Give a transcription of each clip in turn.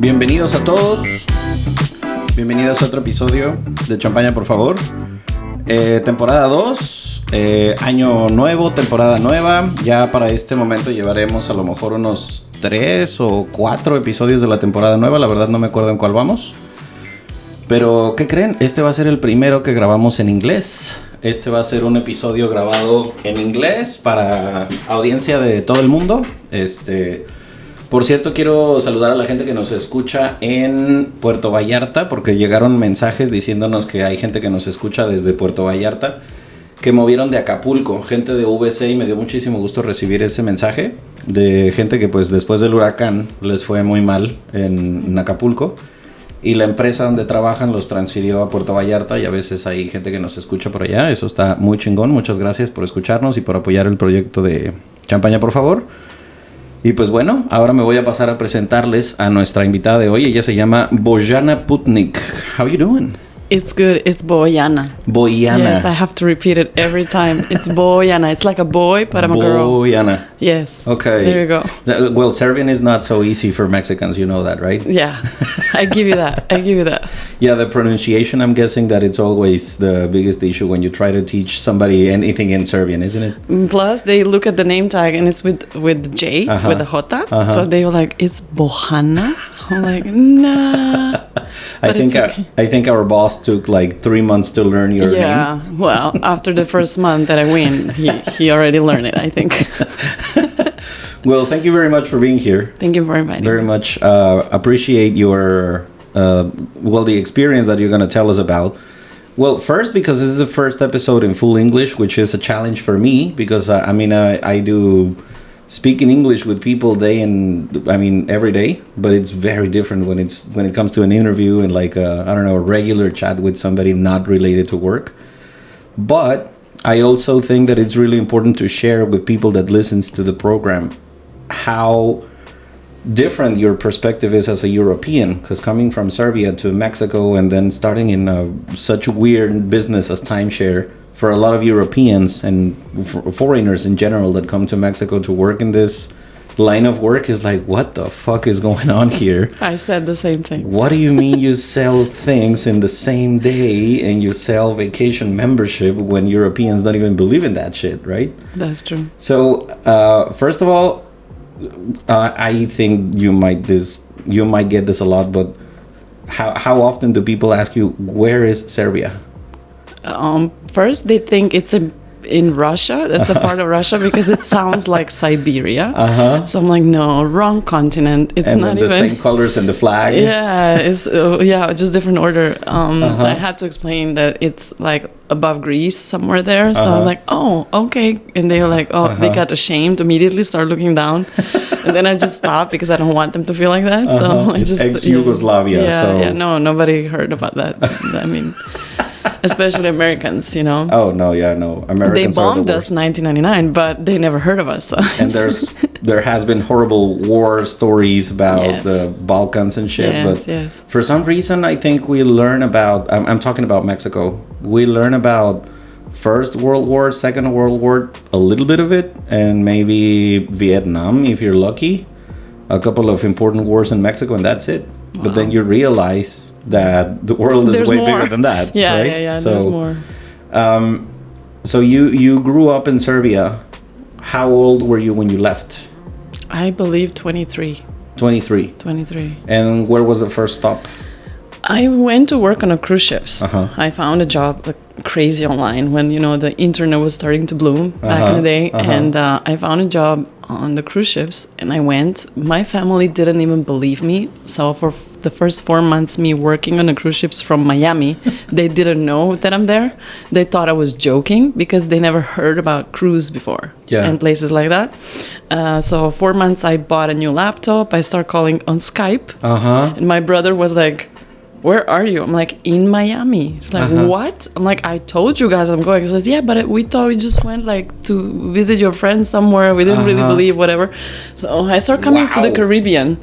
Bienvenidos a todos. Bienvenidos a otro episodio de Champaña, por favor. Temporada 2, año nuevo, temporada nueva. Ya para este momento llevaremos a lo mejor unos 3 o 4 episodios de la temporada nueva. La verdad no me acuerdo en cuál vamos. Pero, ¿qué creen? Este va a ser el primero que grabamos en inglés. Este va a ser un episodio grabado en inglés para audiencia de todo el mundo. Por cierto, quiero saludar a la gente que nos escucha en Puerto Vallarta, porque llegaron mensajes diciéndonos que hay gente que nos escucha desde Puerto Vallarta, que movieron de Acapulco, gente de VC, y me dio muchísimo gusto recibir ese mensaje de gente que pues después del huracán les fue muy mal en Acapulco, y la empresa donde trabajan los transfirió a Puerto Vallarta, y a veces hay gente que nos escucha por allá. Eso está muy chingón. Muchas gracias por escucharnos y por apoyar el proyecto de Champaña, por favor. Y pues bueno, ahora me voy a pasar a presentarles a nuestra invitada de hoy. Ella se llama Bojana Putnik. How you doing? It's good. It's Bojana. Bojana. Yes, I have to repeat it every time. It's Bojana. It's like a boy, but I'm a girl. Bojana. Yes. Okay. There you go. Well, Serbian is not so easy for Mexicans. You know that, right? Yeah. I give you that. Yeah, the pronunciation, I'm guessing that it's always the biggest issue when you try to teach somebody anything in Serbian, isn't it? Plus, they look at the name tag and it's with J, with the Jota. So they were like, it's Bojana? I'm like, nah. I think our boss took like 3 months to learn your name. Yeah, well, after the first month that I win, he already learned it, I think. Well, thank you very much for being here. Thank you for inviting me. Very much appreciate your, the experience that you're going to tell us about. Well, first, because this is the first episode in full English, which is a challenge for me, because I do speak in English with people every day, but it's very different when it comes to an interview and like a regular chat with somebody not related to work. But I also think that it's really important to share with people that listens to the program how different your perspective is as a European, because coming from Serbia to Mexico and then starting in such a weird business as timeshare, for a lot of Europeans and foreigners in general that come to Mexico to work in this line of work is like, what the fuck is going on here? I said the same thing. What do you mean you sell things in the same day and you sell vacation membership when Europeans don't even believe in that shit, right? That's true. So, first of all, I think you might get this a lot, but how often do people ask you, where is Serbia? First, they think it's in Russia. That's a part of Russia because it sounds like Siberia. So I'm like, no, wrong continent. It's and not the even same colors and the flag. Yeah, it's just different order. I had to explain that it's like above Greece somewhere there. So I'm like, oh, okay. And they were like, oh, they got ashamed immediately, start looking down. And then I just stopped because I don't want them to feel like that. So I it's just ex-Yugoslavia. Yeah, no, nobody heard about that. I mean, especially Americans, you know. Oh no, yeah, no. Americans they bombed are the us in 1999, but they never heard of us. So. And there has been horrible war stories about the Balkans and shit. But for some reason, I think we learn about. I'm talking about Mexico. We learn about First World War, Second World War, a little bit of it, and maybe Vietnam if you're lucky. A couple of important wars in Mexico, and that's it. Wow. But then you realize that the world is way bigger than that. Yeah, right? yeah, so, there's more. So you grew up in Serbia. How old were you when you left? I believe 23. 23. 23. And where was the first stop? I went to work on a cruise ships. I found a job like crazy online when, you know, the internet was starting to bloom back in the day. And I found a job on the cruise ships and I went. My family didn't even believe me. So for the first 4 months, me working on the cruise ships from Miami, they didn't know that I'm there. They thought I was joking because they never heard about cruise before and places like that. So 4 months, I bought a new laptop. I started calling on Skype. And my brother was like, where are you? I'm like, in Miami. He's like, what? I'm like, I told you guys I'm going. He says, yeah, but we thought we just went like to visit your friends somewhere. We didn't really believe whatever. So I started coming to the Caribbean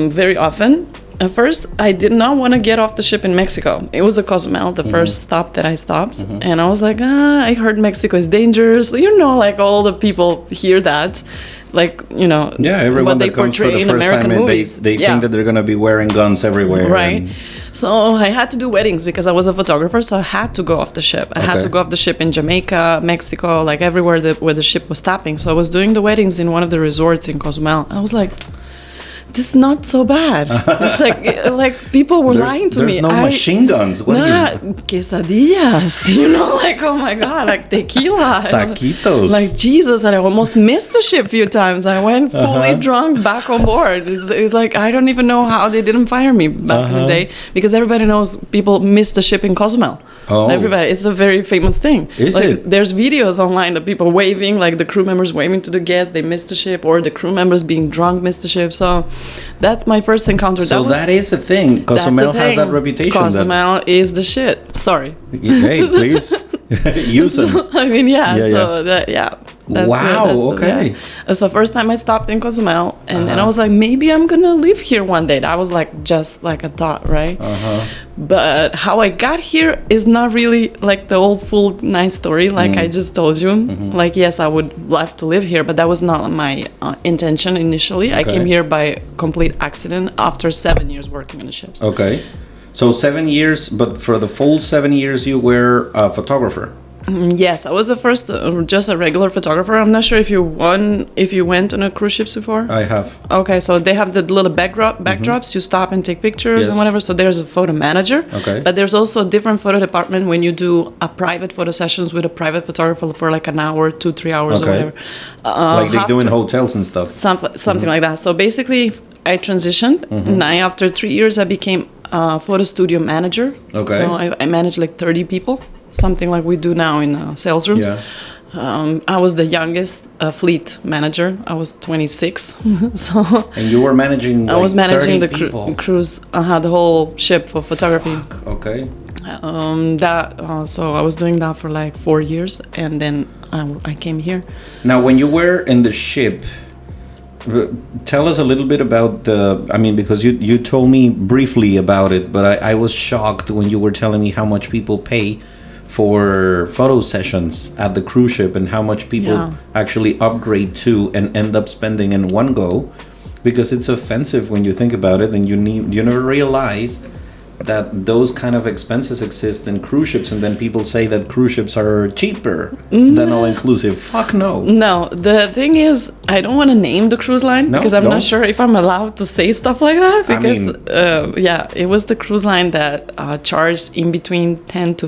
very often. At first, I did not want to get off the ship in Mexico. It was a Cozumel, the first stop that I stopped. And I was like, I heard Mexico is dangerous. You know, like all the people hear that. like, you know, everyone what they that comes for portray the in first American time, movies. they think that they're going to be wearing guns everywhere. Right. So I had to do weddings because I was a photographer, so I had to go off the ship. I had to go off the ship in Jamaica, Mexico, like everywhere where the ship was stopping. So I was doing the weddings in one of the resorts in Cozumel. I was like, this is not so bad. It's like people were lying to me. There's no machine guns. What quesadillas, you know, like, oh my God, like tequila. Taquitos. Like, Jesus, and I almost missed the ship a few times. I went fully drunk back on board. It's like, I don't even know how they didn't fire me back in the day, because everybody knows people missed the ship in Cozumel. Oh. Everybody, it's a very famous thing. Is like, it? There's videos online of people waving, like the crew members waving to the guests, they missed the ship, or the crew members being drunk missed the ship. So that's my first encounter. So that is a thing. Cozumel has that reputation. Cozumel is the shit. Sorry. Hey, please use them. I mean, That's okay. It's the first time I stopped in Cozumel, and then I was like, maybe I'm gonna live here one day. That was like just like a thought, right? But how I got here is not really like the whole full nice story, like I just told you. Like, yes, I would love to live here, but that was not my intention initially. I came here by complete accident after 7 years working on the ships. Okay. So 7 years, but for the full 7 years you were a photographer. Yes, I was the first, just a regular photographer. I'm not sure if you went on a cruise ships before. I have. Okay, so they have the little backdrops. You stop and take pictures and whatever. So there's a photo manager. Okay. But there's also a different photo department when you do a private photo sessions with a private photographer for like an hour, 2-3 hours or whatever. Like they do in hotels and stuff. Something like that. So basically, I transitioned. And after 3 years, I became a photo studio manager. Okay. So I managed like 30 people. Something like we do now in sales rooms. Yeah. I was the youngest fleet manager. I was 26. And you were managing. I was managing the cruise, the whole ship for photography. Okay. So I was doing that for like 4 years, and then I came here. Now, when you were in the ship, tell us a little bit about because you told me briefly about it, but I was shocked when you were telling me how much people pay for photo sessions at the cruise ship and how much people actually upgrade to and end up spending in one go, because it's offensive when you think about it, and you never realized that those kind of expenses exist in cruise ships, and then people say that cruise ships are cheaper than all-inclusive. Fuck no. No, the thing is, I don't want to name the cruise line because I'm not sure if I'm allowed to say stuff like that, because it was the cruise line that charged in between $10,000 to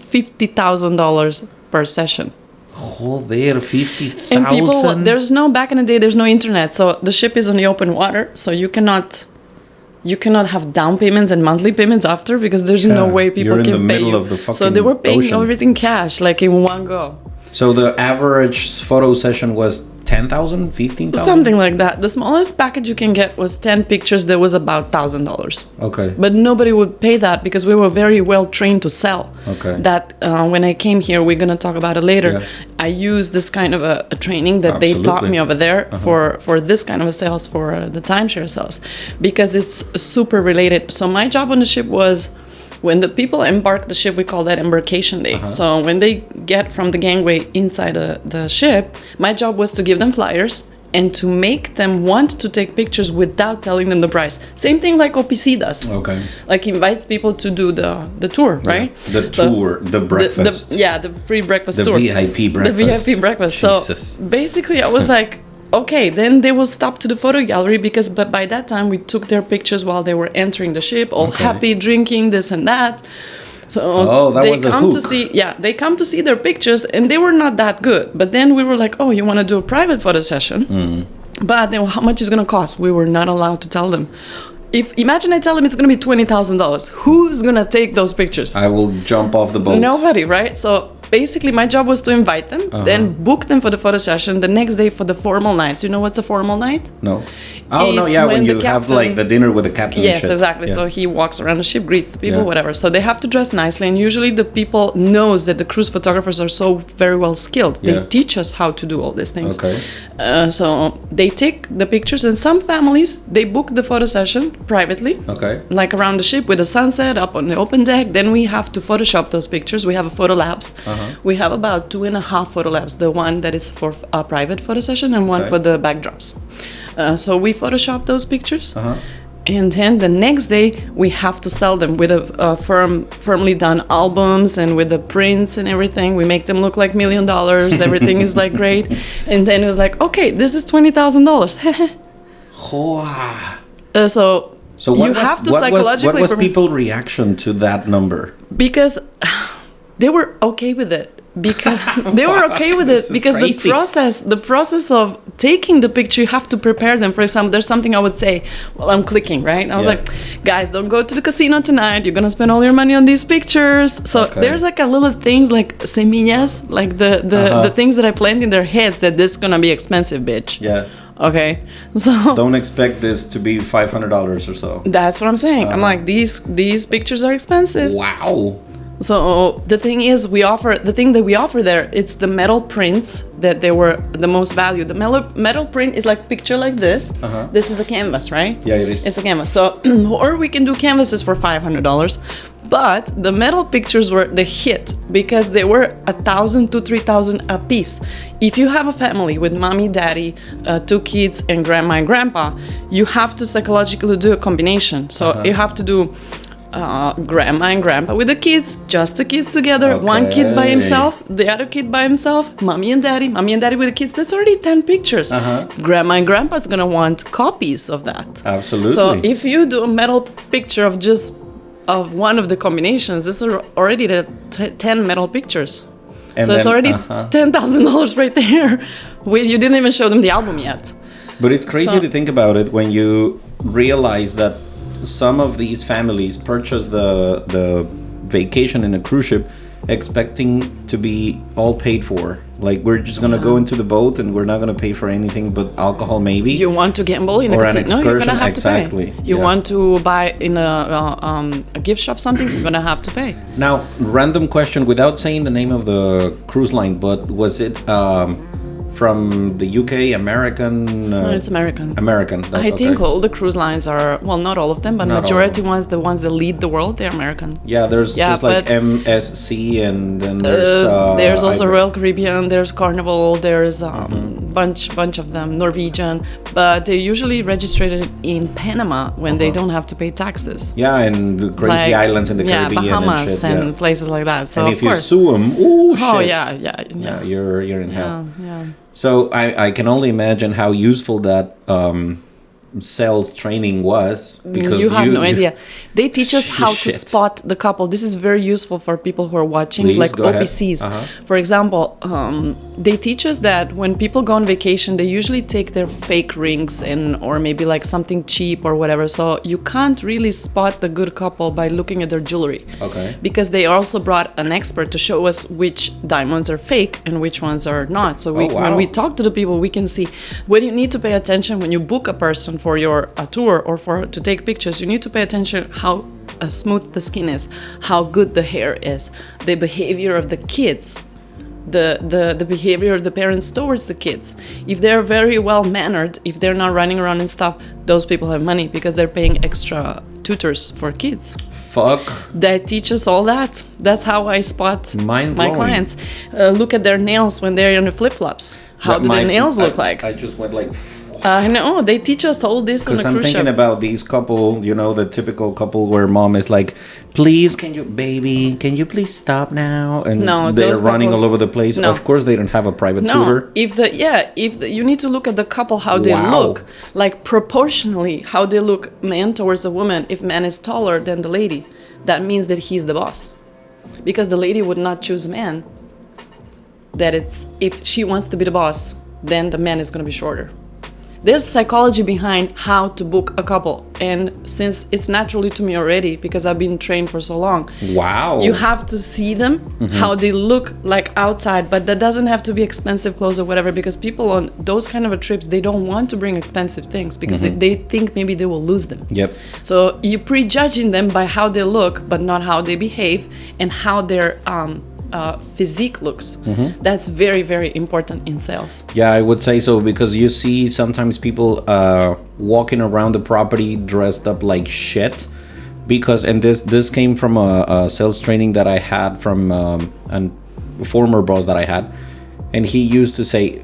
$50,000 per session. Joder, 50,000. And people, back in the day, there's no internet, so the ship is on the open water, so you cannot have down payments and monthly payments after, because there's no way people can pay you. Of the fucking so they were paying ocean. everything cash, like in one go. So the average photo session was 10,000, 15,000? Something like that. The smallest package you can get was 10 pictures. That was about $1,000. Okay. But nobody would pay that because we were very well trained to sell. Okay. That when I came here, we're going to talk about it later. Yeah. I used this kind of a training that they taught me over there for this kind of a sales, for the timeshare sales, because it's super related. So my job on the ship was, when the people embark the ship, we call that embarkation day. So when they get from the gangway inside the ship, my job was to give them flyers and to make them want to take pictures without telling them the price. Same thing like OPC does. Okay. Like invites people to do the tour, right? Yeah. The breakfast. The free breakfast tour. The VIP breakfast. The VIP breakfast. Jesus. So basically I was like, okay, then they will stop to the photo gallery, because by that time we took their pictures while they were entering the ship, all happy, drinking, this and that. So they come to see their pictures, and they were not that good. But then we were like, oh, you want to do a private photo session? But then how much is going to cost? We were not allowed to tell them. Imagine I tell them it's going to be $20,000. Who's going to take those pictures? I will jump off the boat. Nobody, right? So basically my job was to invite them, then book them for the photo session the next day for the formal nights. You know what's a formal night? No. When you have like the dinner with the captain. Yes, exactly. Yeah. So he walks around the ship, greets the people, whatever. So they have to dress nicely, and usually the people knows that the cruise photographers are so very well skilled. They teach us how to do all these things. Okay. So they take the pictures, and some families, they book the photo session privately. Okay. Like around the ship with the sunset up on the open deck. Then we have to Photoshop those pictures. We have a photo labs. we have about 2.5 photo labs. The one that is for a private photo session and one for the backdrops. So we Photoshop those pictures. And then the next day, we have to sell them with a firmly done albums and with the prints and everything. We make them look like $1 million. Everything is like great. And then it was like, okay, this is $20,000. So what you have to psychologically... What was people's reaction to that number? Because they were okay with it. Because they were okay with it because the process of taking the picture, you have to prepare them. For example, there's something I would say while I'm clicking, right? I was like, guys, don't go to the casino tonight. You're gonna spend all your money on these pictures. So there's like a little things like semillas, like the things that I plant in their heads that this is gonna be expensive, bitch. Yeah. Okay. So don't expect this to be $500 or so. That's what I'm saying. I'm like, these pictures are expensive. Wow. So the thing is, the thing that we offer there, it's the metal prints that they were the most valued. The metal print is like picture like this. This is a canvas, right? Yeah, it is. It's a canvas. So, or we can do canvases for $500. But the metal pictures were the hit because they were $1,000 to $3,000 a piece. If you have a family with mommy, daddy, 2 kids, and grandma and grandpa, you have to psychologically do a combination. So you have to do grandma and grandpa with the kids, just the kids together, one kid by himself, the other kid by himself, mommy and daddy with the kids. That's already 10 pictures. Grandma and grandpa's gonna want copies of that. Absolutely. So if you do a metal picture of one of the combinations, this is already the 10 metal pictures. And so then, it's already $10,000 right there. You didn't even show them the album yet. But it's crazy to think about it when you realize that some of these families purchase the vacation in a cruise ship expecting to be all paid for. Like, we're just going to go into the boat and we're not going to pay for anything but alcohol, maybe. You want to gamble in a casino? No, you're going to have to pay. You want to buy in a gift shop something? You're going to have to pay. Now, random question without saying the name of the cruise line, but was it from the UK, American? No, it's American. American. I think all the cruise lines are, well, not all of them, but majority the ones that lead the world, they're American. Yeah, there's just like MSC, and then there's also Royal Caribbean, there's Carnival, there's bunch of them, Norwegian, but they usually registered in Panama when they don't have to pay taxes. Yeah, and the crazy islands in the Caribbean, Bahamas and places like that. So and if you sue them, shit. Yeah, you're in hell. Yeah. So I can only imagine how useful that sales training was, because you have no idea. They teach us how to spot the couple. This is very useful for people who are watching. Please, like OPCs. For example, they teach us that when people go on vacation, they usually take their fake rings or maybe like something cheap or whatever. So you can't really spot the good couple by looking at their jewelry. Okay. Because they also brought an expert to show us which diamonds are fake and which ones are not. So when we talk to the people, we can see what you need to pay attention when you book a person for your tour or to take pictures. You need to pay attention how smooth the skin is, how good the hair is, the behavior of the kids, the behavior of the parents towards the kids. If they're very well mannered, if they're not running around and stuff, those people have money because they're paying extra tutors for kids. Fuck. That teaches all that. That's how I spot my clients. Look at their nails when they're in the flip-flops. How do their nails look like? I just went like... I know, they teach us all this on the cruise ship. Because I'm thinking about these couple, the typical couple where mom is like, please, can you please stop now? And they're running all over the place. No. Of course, they don't have a private tutor. You need to look at the couple, how they look. Like proportionally, how they look, man towards a woman. If man is taller than the lady, that means that he's the boss. Because the lady would not choose a man. If she wants to be the boss, then the man is going to be shorter. There's psychology behind how to book a couple, and since it's naturally to me already because I've been trained for so long. Wow. You have to see them, how they look like outside, but that doesn't have to be expensive clothes or whatever, because people on those kind of trips, they don't want to bring expensive things because they think maybe they will lose them. Yep. So you're prejudging them by how they look, but not how they behave and how their physique looks. That's very, very important in sales. Yeah, I would say so, because you see sometimes people walking around the property dressed up like shit. And this came from a sales training that I had from former boss that I had. And he used to say,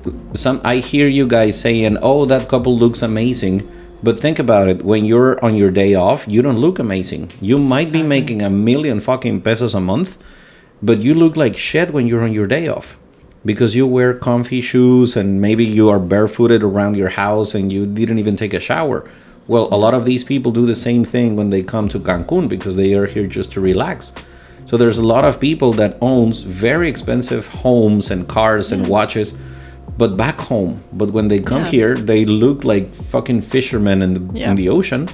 I hear you guys saying, oh, that couple looks amazing. But think about it. When you're on your day off, you don't look amazing. You might be making $1 million fucking pesos a month, but you look like shit when you're on your day off. Because you wear comfy shoes and maybe you are barefooted around your house and you didn't even take a shower. Well, a lot of these people do the same thing when they come to Cancun because they are here just to relax. So there's a lot of people that owns very expensive homes and cars and watches, but back home. But when they come here, they look like fucking fishermen in the ocean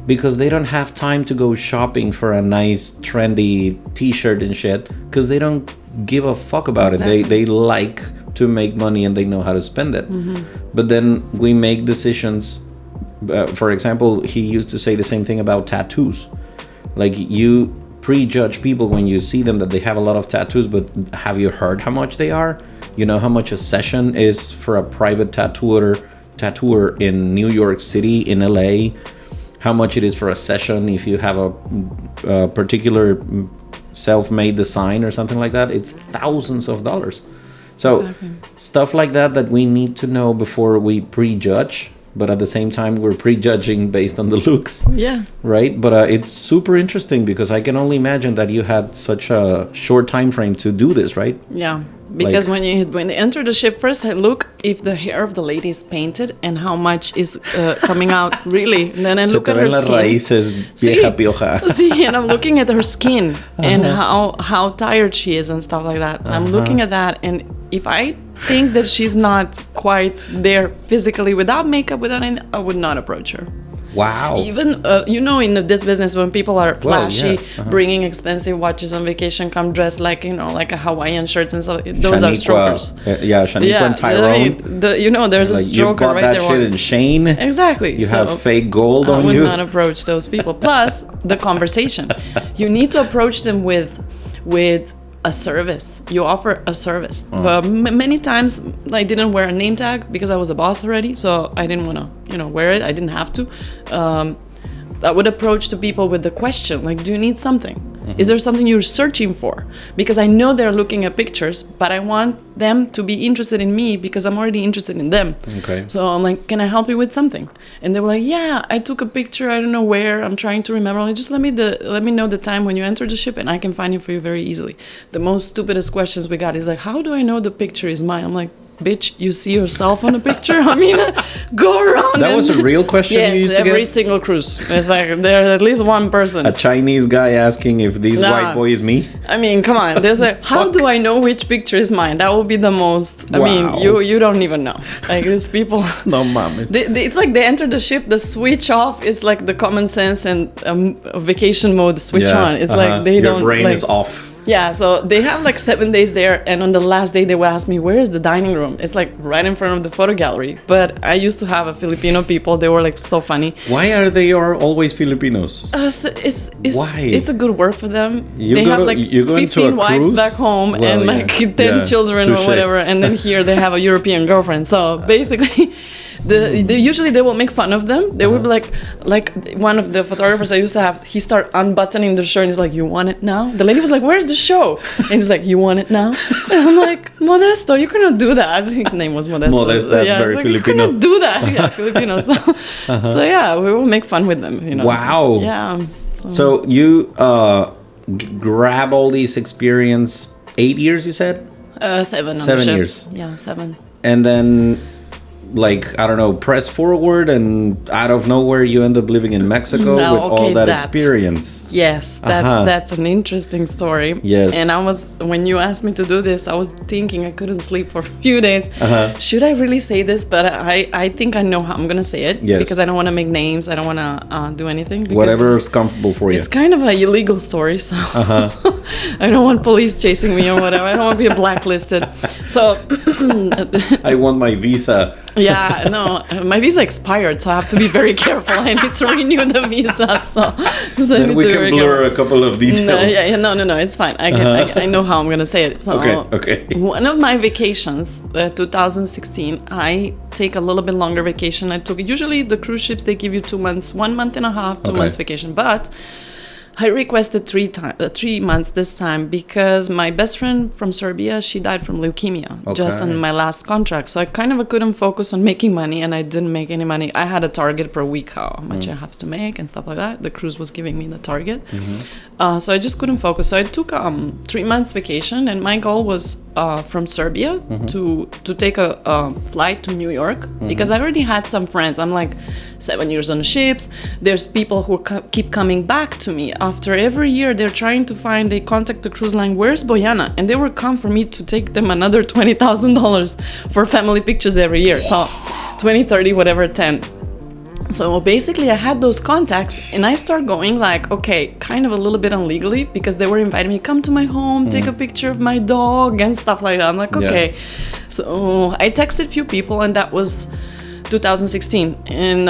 because they don't have time to go shopping for a nice trendy t-shirt and shit because they don't give a fuck about it. They like to make money and they know how to spend it. But then we make decisions. For example, he used to say the same thing about tattoos. Like you prejudge people when you see them that they have a lot of tattoos, but have you heard how much they are? You know how much a session is for a private tattooer in New York City, in LA? How much it is for a session if you have a particular self-made design or something like that? It's thousands of dollars. So stuff like that we need to know before we prejudge. But at the same time, we're prejudging based on the looks. Yeah. Right? But it's super interesting because I can only imagine that you had such a short time frame to do this, right? Yeah. Because when they enter the ship, first I look if the hair of the lady is painted and how much is coming out really. And then I look at her skin. Raíces, vieja pioja. See, and I'm looking at her skin and how tired she is and stuff like that. I'm looking at that, and if I think that she's not quite there physically without makeup, without anything, I would not approach her. Wow. Even, in this business, when people are flashy, bringing expensive watches on vacation, come dressed like, like a Hawaiian shirts and stuff, those are strokers. Shaniqua and Tyrone. There's a stroker right there. You got that shit in Shane. Exactly. You have fake gold on you. I would not approach those people. Plus, the conversation. You need to approach them with a service. You offer a service. But many times I didn't wear a name tag because I was a boss already, so I didn't want to wear it. I didn't have to. I would approach the people with the question, like, do you need something? Is there something you're searching for? Because I know they're looking at pictures, but I want them to be interested in me because I'm already interested in them. Okay. So I'm like, can I help you with something? And they were like, yeah, I took a picture. I don't know where. I'm trying to remember. Like, just let me know the time when you enter the ship, and I can find it for you very easily. The most stupidest questions we got is like, how do I know the picture is mine? I'm like, bitch, you see yourself on the picture? I mean, go around. That was a real question you used to get? Yes, every single cruise. It's like, there's at least one person. A Chinese guy asking if this white boy is me? I mean, come on. There's like, how do I know which picture is mine? That would be the most, I mean, you don't even know. Like, these people. No, mames. It's like they enter the ship, the switch off is like the common sense and vacation mode switch on. It's like they don't. Your brain is off. Yeah, so they have like 7 days there, and on the last day they would ask me, where is the dining room? It's like right in front of the photo gallery. But I used to have a Filipino people, they were like so funny. Why are they always Filipinos? Why? It's a good work for them. They have like 15 wives back home and like 10 children or whatever, and then here they have a European girlfriend. So basically... Usually they will make fun of them. They would be like one of the photographers I used to have, he start unbuttoning the shirt and he's like, you want it now? The lady was like, where's the show? And he's like, you want it now? And I'm like, Modesto, you cannot do that. His name was Modesto. That's very like, Filipino. You cannot do that. Yeah, Filipino. So yeah, we will make fun with them. Wow. Yeah. So you grab all these experience, 8 years you said? 7 years. Yeah, 7. And then... like, I don't know, press forward and out of nowhere you end up living in Mexico with all that experience. Yes, that's an interesting story. Yes. And when you asked me to do this, I was thinking I couldn't sleep for a few days. Should I really say this? But I think I know how I'm going to say it. Yes. Because I don't want to make names. I don't want to do anything. Whatever is comfortable for you. It's kind of an illegal story, so I don't want police chasing me or whatever. I don't want to be blacklisted. So I want my visa. Yeah, no, my visa expired, so I have to be very careful. I need to renew the visa, so then we can blur a couple of details. No, it's fine. I know how I'm gonna say it. So, okay. One of my vacations, 2016, I take a little bit longer vacation. Usually the cruise ships, they give you 2 months, 1 month and a half, 2 months vacation, but I requested 3 months this time because my best friend from Serbia, she died from leukemia just on my last contract. So I kind of couldn't focus on making money, and I didn't make any money. I had a target per week, how much I have to make and stuff like that. The cruise was giving me the target. So I just couldn't focus. So I took 3 months vacation, and my goal was from Serbia to take a flight to New York because I already had some friends. I'm like 7 years on the ships. There's people who keep coming back to me after every year. They're trying to find, they contact the cruise line, where's Bojana? And they would come for me to take them another $20,000 for family pictures every year. So 20, 30, whatever, 10. So basically I had those contacts, and I start going like, okay, kind of a little bit illegally, because they were inviting me, come to my home, take a picture of my dog and stuff like that. I'm like, okay. So I texted a few people, and that was 2016. And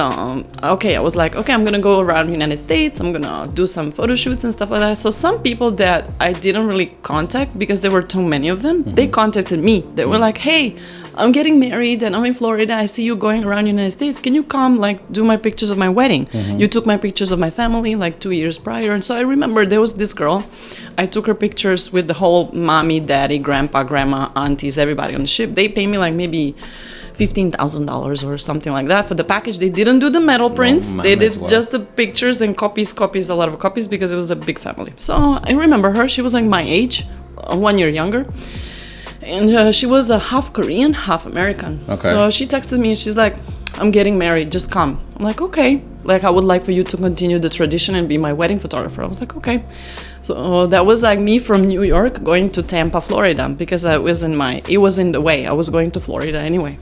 okay, I was like, okay, I'm gonna go around the United States, I'm gonna do some photo shoots and stuff like that. So some people that I didn't really contact because there were too many of them, they contacted me. They were like, hey, I'm getting married and I'm in Florida. I see you going around the United States. Can you come like do my pictures of my wedding? You took my pictures of my family like 2 years prior. And so I remember there was this girl. I took her pictures with the whole mommy, daddy, grandpa, grandma, aunties, everybody on the ship. They paid me like maybe $15,000 or something like that for the package. They didn't do the metal prints. They did just the pictures and copies, a lot of copies, because it was a big family. So I remember her. She was like my age, 1 year younger. And she was half Korean, half American. Okay. So she texted me. She's like, I'm getting married. Just come. I'm like, okay. Like, I would like for you to continue the tradition and be my wedding photographer. I was like, okay. So that was like me from New York going to Tampa, Florida, because it was in the way. I was going to Florida anyway.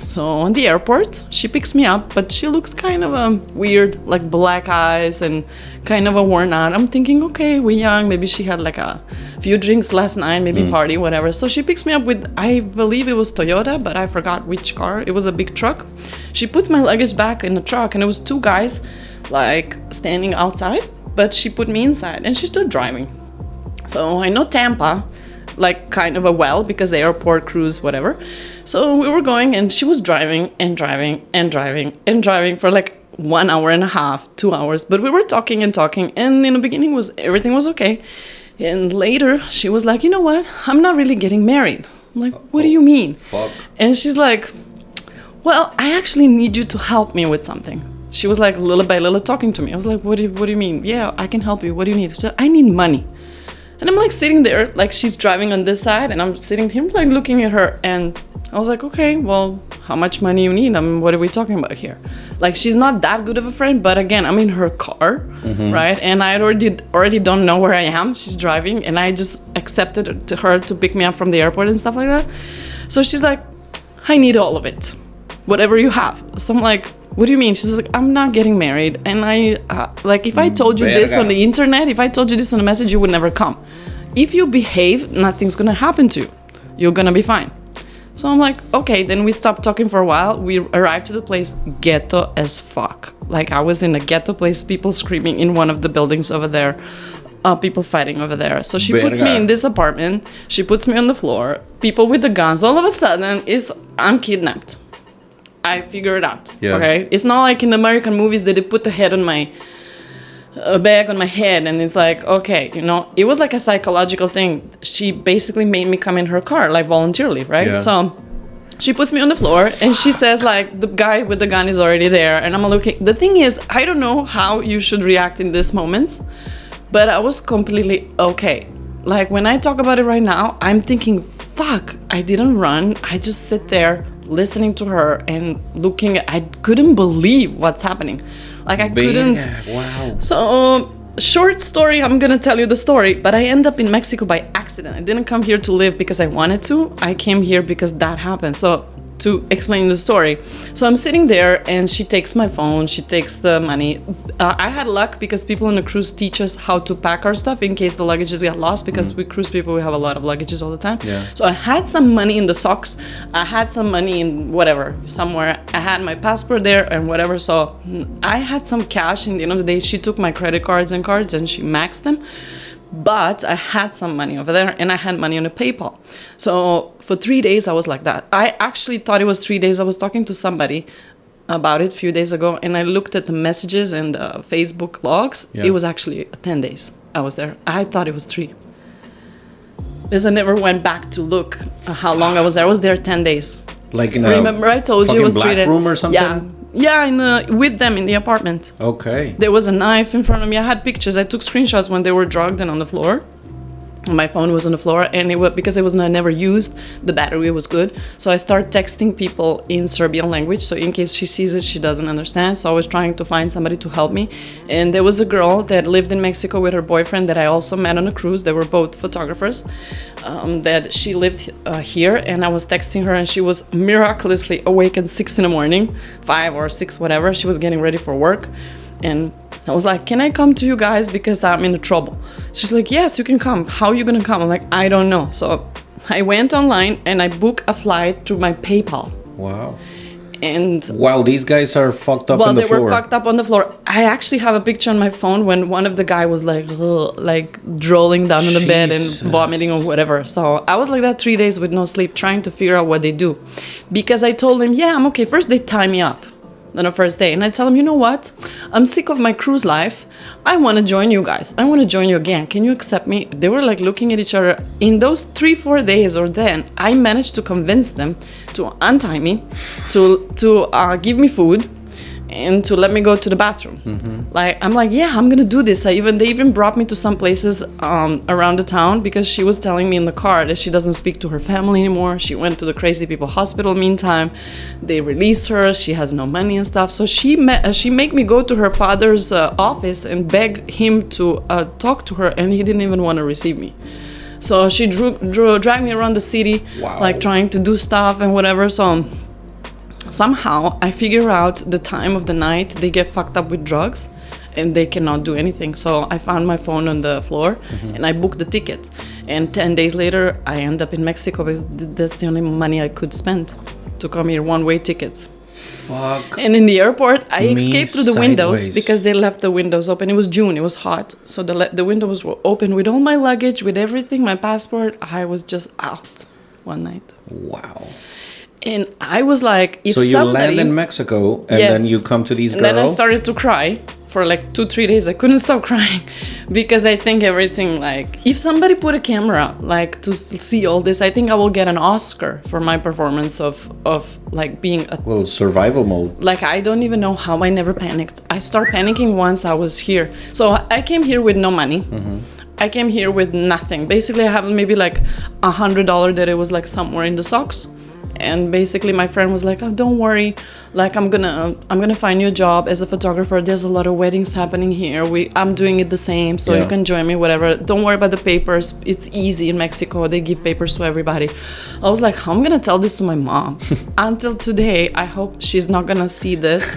So on the airport, she picks me up, but she looks kind of weird, like black eyes and kind of worn out. I'm thinking, okay, we're young. Maybe she had like a few drinks last night, maybe party, whatever. So she picks me up with, I believe it was Toyota, but I forgot which car. It was a big truck. She puts my luggage back in the truck, and it was 2 guys like standing outside, but she put me inside and she started driving. So I know Tampa, like kind of because the airport, cruise, whatever. So we were going, and she was driving for like 1 hour and a half, 2 hours. But we were talking, and in the beginning everything was okay. And later she was like, you know what? I'm not really getting married. I'm like, what do you mean? Fuck. And she's like, well, I actually need you to help me with something. She was like little by little talking to me. I was like, what do you mean? Yeah, I can help you. What do you need? She said, I need money. And I'm like sitting there, like she's driving on this side, and I'm sitting here like looking at her, and I was like, okay, well, how much money you need? I mean, what are we talking about here? Like, she's not that good of a friend, but again, I'm in her car, right? And I already don't know where I am. She's driving, and I just accepted her to pick me up from the airport and stuff like that. So she's like, I need all of it, whatever you have. So I'm like, what do you mean? She's like, I'm not getting married. And I, like, if I told you this on the internet, if I told you this on a message, you would never come. If you behave, nothing's going to happen to you. You're going to be fine. So I'm like, okay, then we stopped talking for a while. We arrived to the place, ghetto as fuck. Like, I was in a ghetto place, people screaming in one of the buildings over there, people fighting over there. So she puts me in this apartment. She puts me on the floor. People with the guns. All of a sudden, I'm kidnapped. I figure it out. Yeah. Okay, it's not like in the American movies that they put the head on my bag on my head, and it's like, okay, you know, it was like a psychological thing. She basically made me come in her car, like voluntarily, right? Yeah. So she puts me on the floor, and she says, like, the guy with the gun is already there, and I'm looking. The thing is, I don't know how you should react in these moments, but I was completely okay. Like, when I talk about it right now, I'm thinking, fuck, I didn't run. I just sit there listening to her and looking. I couldn't believe what's happening. Like, I couldn't. Wow. So, short story, I'm going to tell you the story, but I end up in Mexico by accident. I didn't come here to live because I wanted to. I came here because that happened. So, to explain the story. So I'm sitting there, and she takes my phone, she takes the money. I had luck because people on the cruise teach us how to pack our stuff in case the luggages get lost, because we cruise people, we have a lot of luggages all the time. Yeah. So I had some money in the socks, I had some money in whatever, somewhere. I had my passport there and whatever. So I had some cash. In the end of the day, she took my credit cards and she maxed them. But I had some money over there, and I had money on a PayPal. So for 3 days, I was like that. I actually thought it was 3 days. I was talking to somebody about it a few days ago, and I looked at the messages and the Facebook logs. Yeah. It was actually 10 days I was there. I thought it was 3. Because I never went back to look how long I was there. I was there 10 days. Like in a Remember I told you it was black 3 days. room or something? Yeah, with them in the apartment. Okay. There was a knife in front of me. I had pictures. I took screenshots when they were drugged and on the floor. My phone was on the floor, and because it was never used, the battery was good. So I started texting people in Serbian language, so in case she sees it, she doesn't understand. So I was trying to find somebody to help me. And there was a girl that lived in Mexico with her boyfriend that I also met on a cruise. They were both photographers. That she lived here, and I was texting her, and she was miraculously awake at 6 in the morning, 5 or 6, whatever. She was getting ready for work. And I was like, can I come to you guys because I'm in trouble? She's like, yes, you can come. How are you going to come? I'm like, I don't know. So I went online and I booked a flight through my PayPal. Wow. And while these guys are fucked up on the floor. Well, they were fucked up on the floor. I actually have a picture on my phone when one of the guy was like drooling down on the bed and vomiting or whatever. So I was like that 3 days with no sleep, trying to figure out what they do. Because I told them, yeah, I'm okay. First, they tie me up on the first day. And I tell them, you know what? I'm sick of my cruise life. I want to join you guys. I want to join you again. Can you accept me? They were like looking at each other. In those 3-4 days or then, I managed to convince them to untie me, to give me food, and to let me go to the bathroom. Like, I'm like, yeah, I'm gonna do this. They even brought me to some places around the town, because she was telling me in the car that she doesn't speak to her family anymore. She went to the crazy people hospital meantime. They released her. She has no money and stuff. So she made me go to her father's office and beg him to talk to her, and he didn't even want to receive me. So she dragged me around the city, like trying to do stuff and whatever. So somehow I figure out the time of the night they get fucked up with drugs and they cannot do anything. So I found my phone on the floor and I booked the ticket. And 10 days later, I end up in Mexico because that's the only money I could spend to come here, one-way tickets. Fuck. And in the airport, I escaped through the windows because they left the windows open. It was June, it was hot. So the windows were open with all my luggage, with everything, my passport. I was just out one night. Wow. And I was like, if so you land in Mexico and then you come to these girls? And then I started to cry for like 2-3 days. I couldn't stop crying because I think everything, like, if somebody put a camera like to see all this, I think I will get an Oscar for my performance of like being a survival mode. Like, I don't even know how I never panicked. I started panicking once I was here. So I came here with no money. I came here with nothing. Basically, I have maybe like $100 that it was like somewhere in the socks. And basically my friend was like, oh, don't worry, like I'm gonna find you a job as a photographer. There's a lot of weddings happening here. I'm doing it the same, so you can join me, whatever. Don't worry about the papers. It's easy in Mexico. They give papers to everybody. I was like, how am I gonna tell this to my mom? Until today, I hope she's not gonna see this,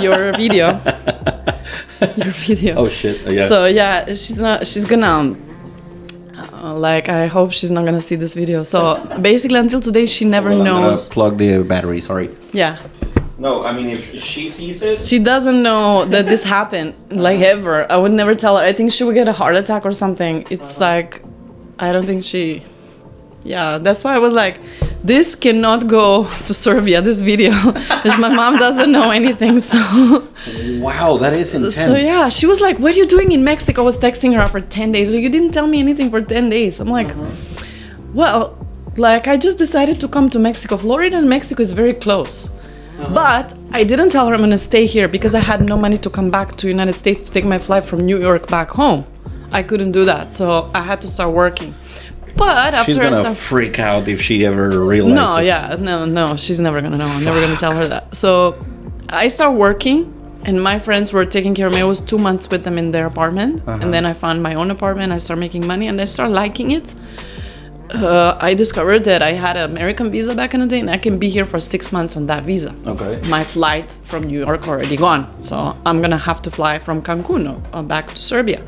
your video. Oh shit, yeah. So yeah, she's gonna... like, I hope she's not gonna see this video. So basically, until today, she never knows. Plug the battery. Sorry. Yeah. No, I mean, if she sees it, she doesn't know that this happened. Like, ever. I would never tell her. I think she would get a heart attack or something. It's like, I don't think she. Yeah, that's why I was like, this cannot go to Serbia, this video, because my mom doesn't know anything. So wow, that is intense. So yeah, she was like, what are you doing in Mexico? I was texting her for 10 days. So you didn't tell me anything for 10 days. I'm like, well, like, I just decided to come to Mexico. Florida and Mexico is very close. But I didn't tell her I'm gonna stay here because I had no money to come back to United States to take my flight from New York back home. I couldn't do that, so I had to start working. But after she's gonna freak out if she ever realizes. No, she's never gonna know. I'm never gonna tell her that. So I started working, and my friends were taking care of me. I was 2 months with them in their apartment, and then I found my own apartment. I started making money, and I started liking it. I discovered that I had an American visa back in the day, and I can be here for 6 months on that visa. Okay. My flight from New York already gone, so I'm gonna have to fly from Cancun back to Serbia.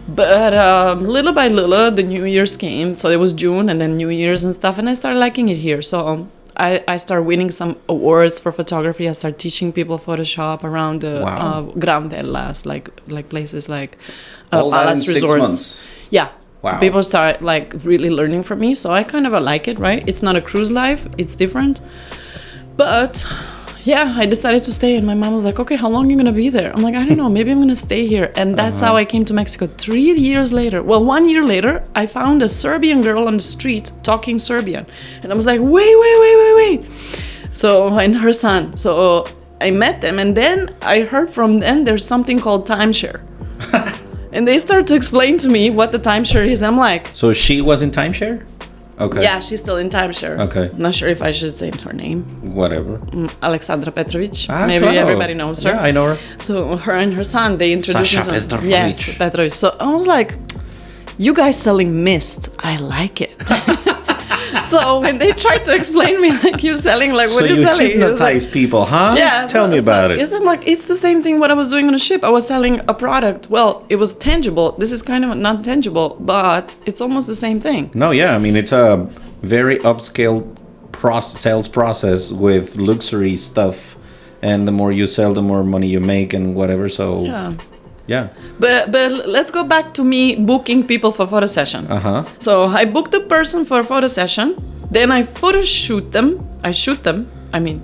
But little by little, the New Year's came. So it was June and then New Year's and stuff. And I started liking it here. So I started winning some awards for photography. I started teaching people Photoshop around the Grandellas, like places like Palace Resorts. 6 months. Yeah. Wow. People start like really learning from me. So I kind of like it, right? It's not a cruise life. It's different. But I decided to stay, and my mom was like, okay, how long are you gonna be there? I'm like, I don't know, maybe I'm gonna stay here. And that's how I came to Mexico 3 years later. Well, 1 year later, I found a Serbian girl on the street talking Serbian, and I was like, wait. So, and her son. So I met them, and then I heard from them there's something called timeshare. And they started to explain to me what the timeshare is. I'm like... So she was in timeshare? Okay. Yeah, she's still in timeshare. Okay. I'm not sure if I should say her name. Whatever. Alexandra Petrovic. Maybe everybody knows her. Yeah, I know her. So her and her son, they introduced Sasha me. Petrovic. Yes, Petrovic. So I was like, you guys selling mist. I like it. So when they tried to explain me, like, you're selling, like, what are you selling? So you hypnotize people, huh? Yeah. Tell me about it. I'm like, it's the same thing what I was doing on a ship. I was selling a product. Well, it was tangible. This is kind of not tangible, but it's almost the same thing. No, yeah. I mean, it's a very upscale sales process with luxury stuff. And the more you sell, the more money you make and whatever. So, yeah. But let's go back to me booking people for photo session. So I booked a person for a photo session. Then I photo shoot them.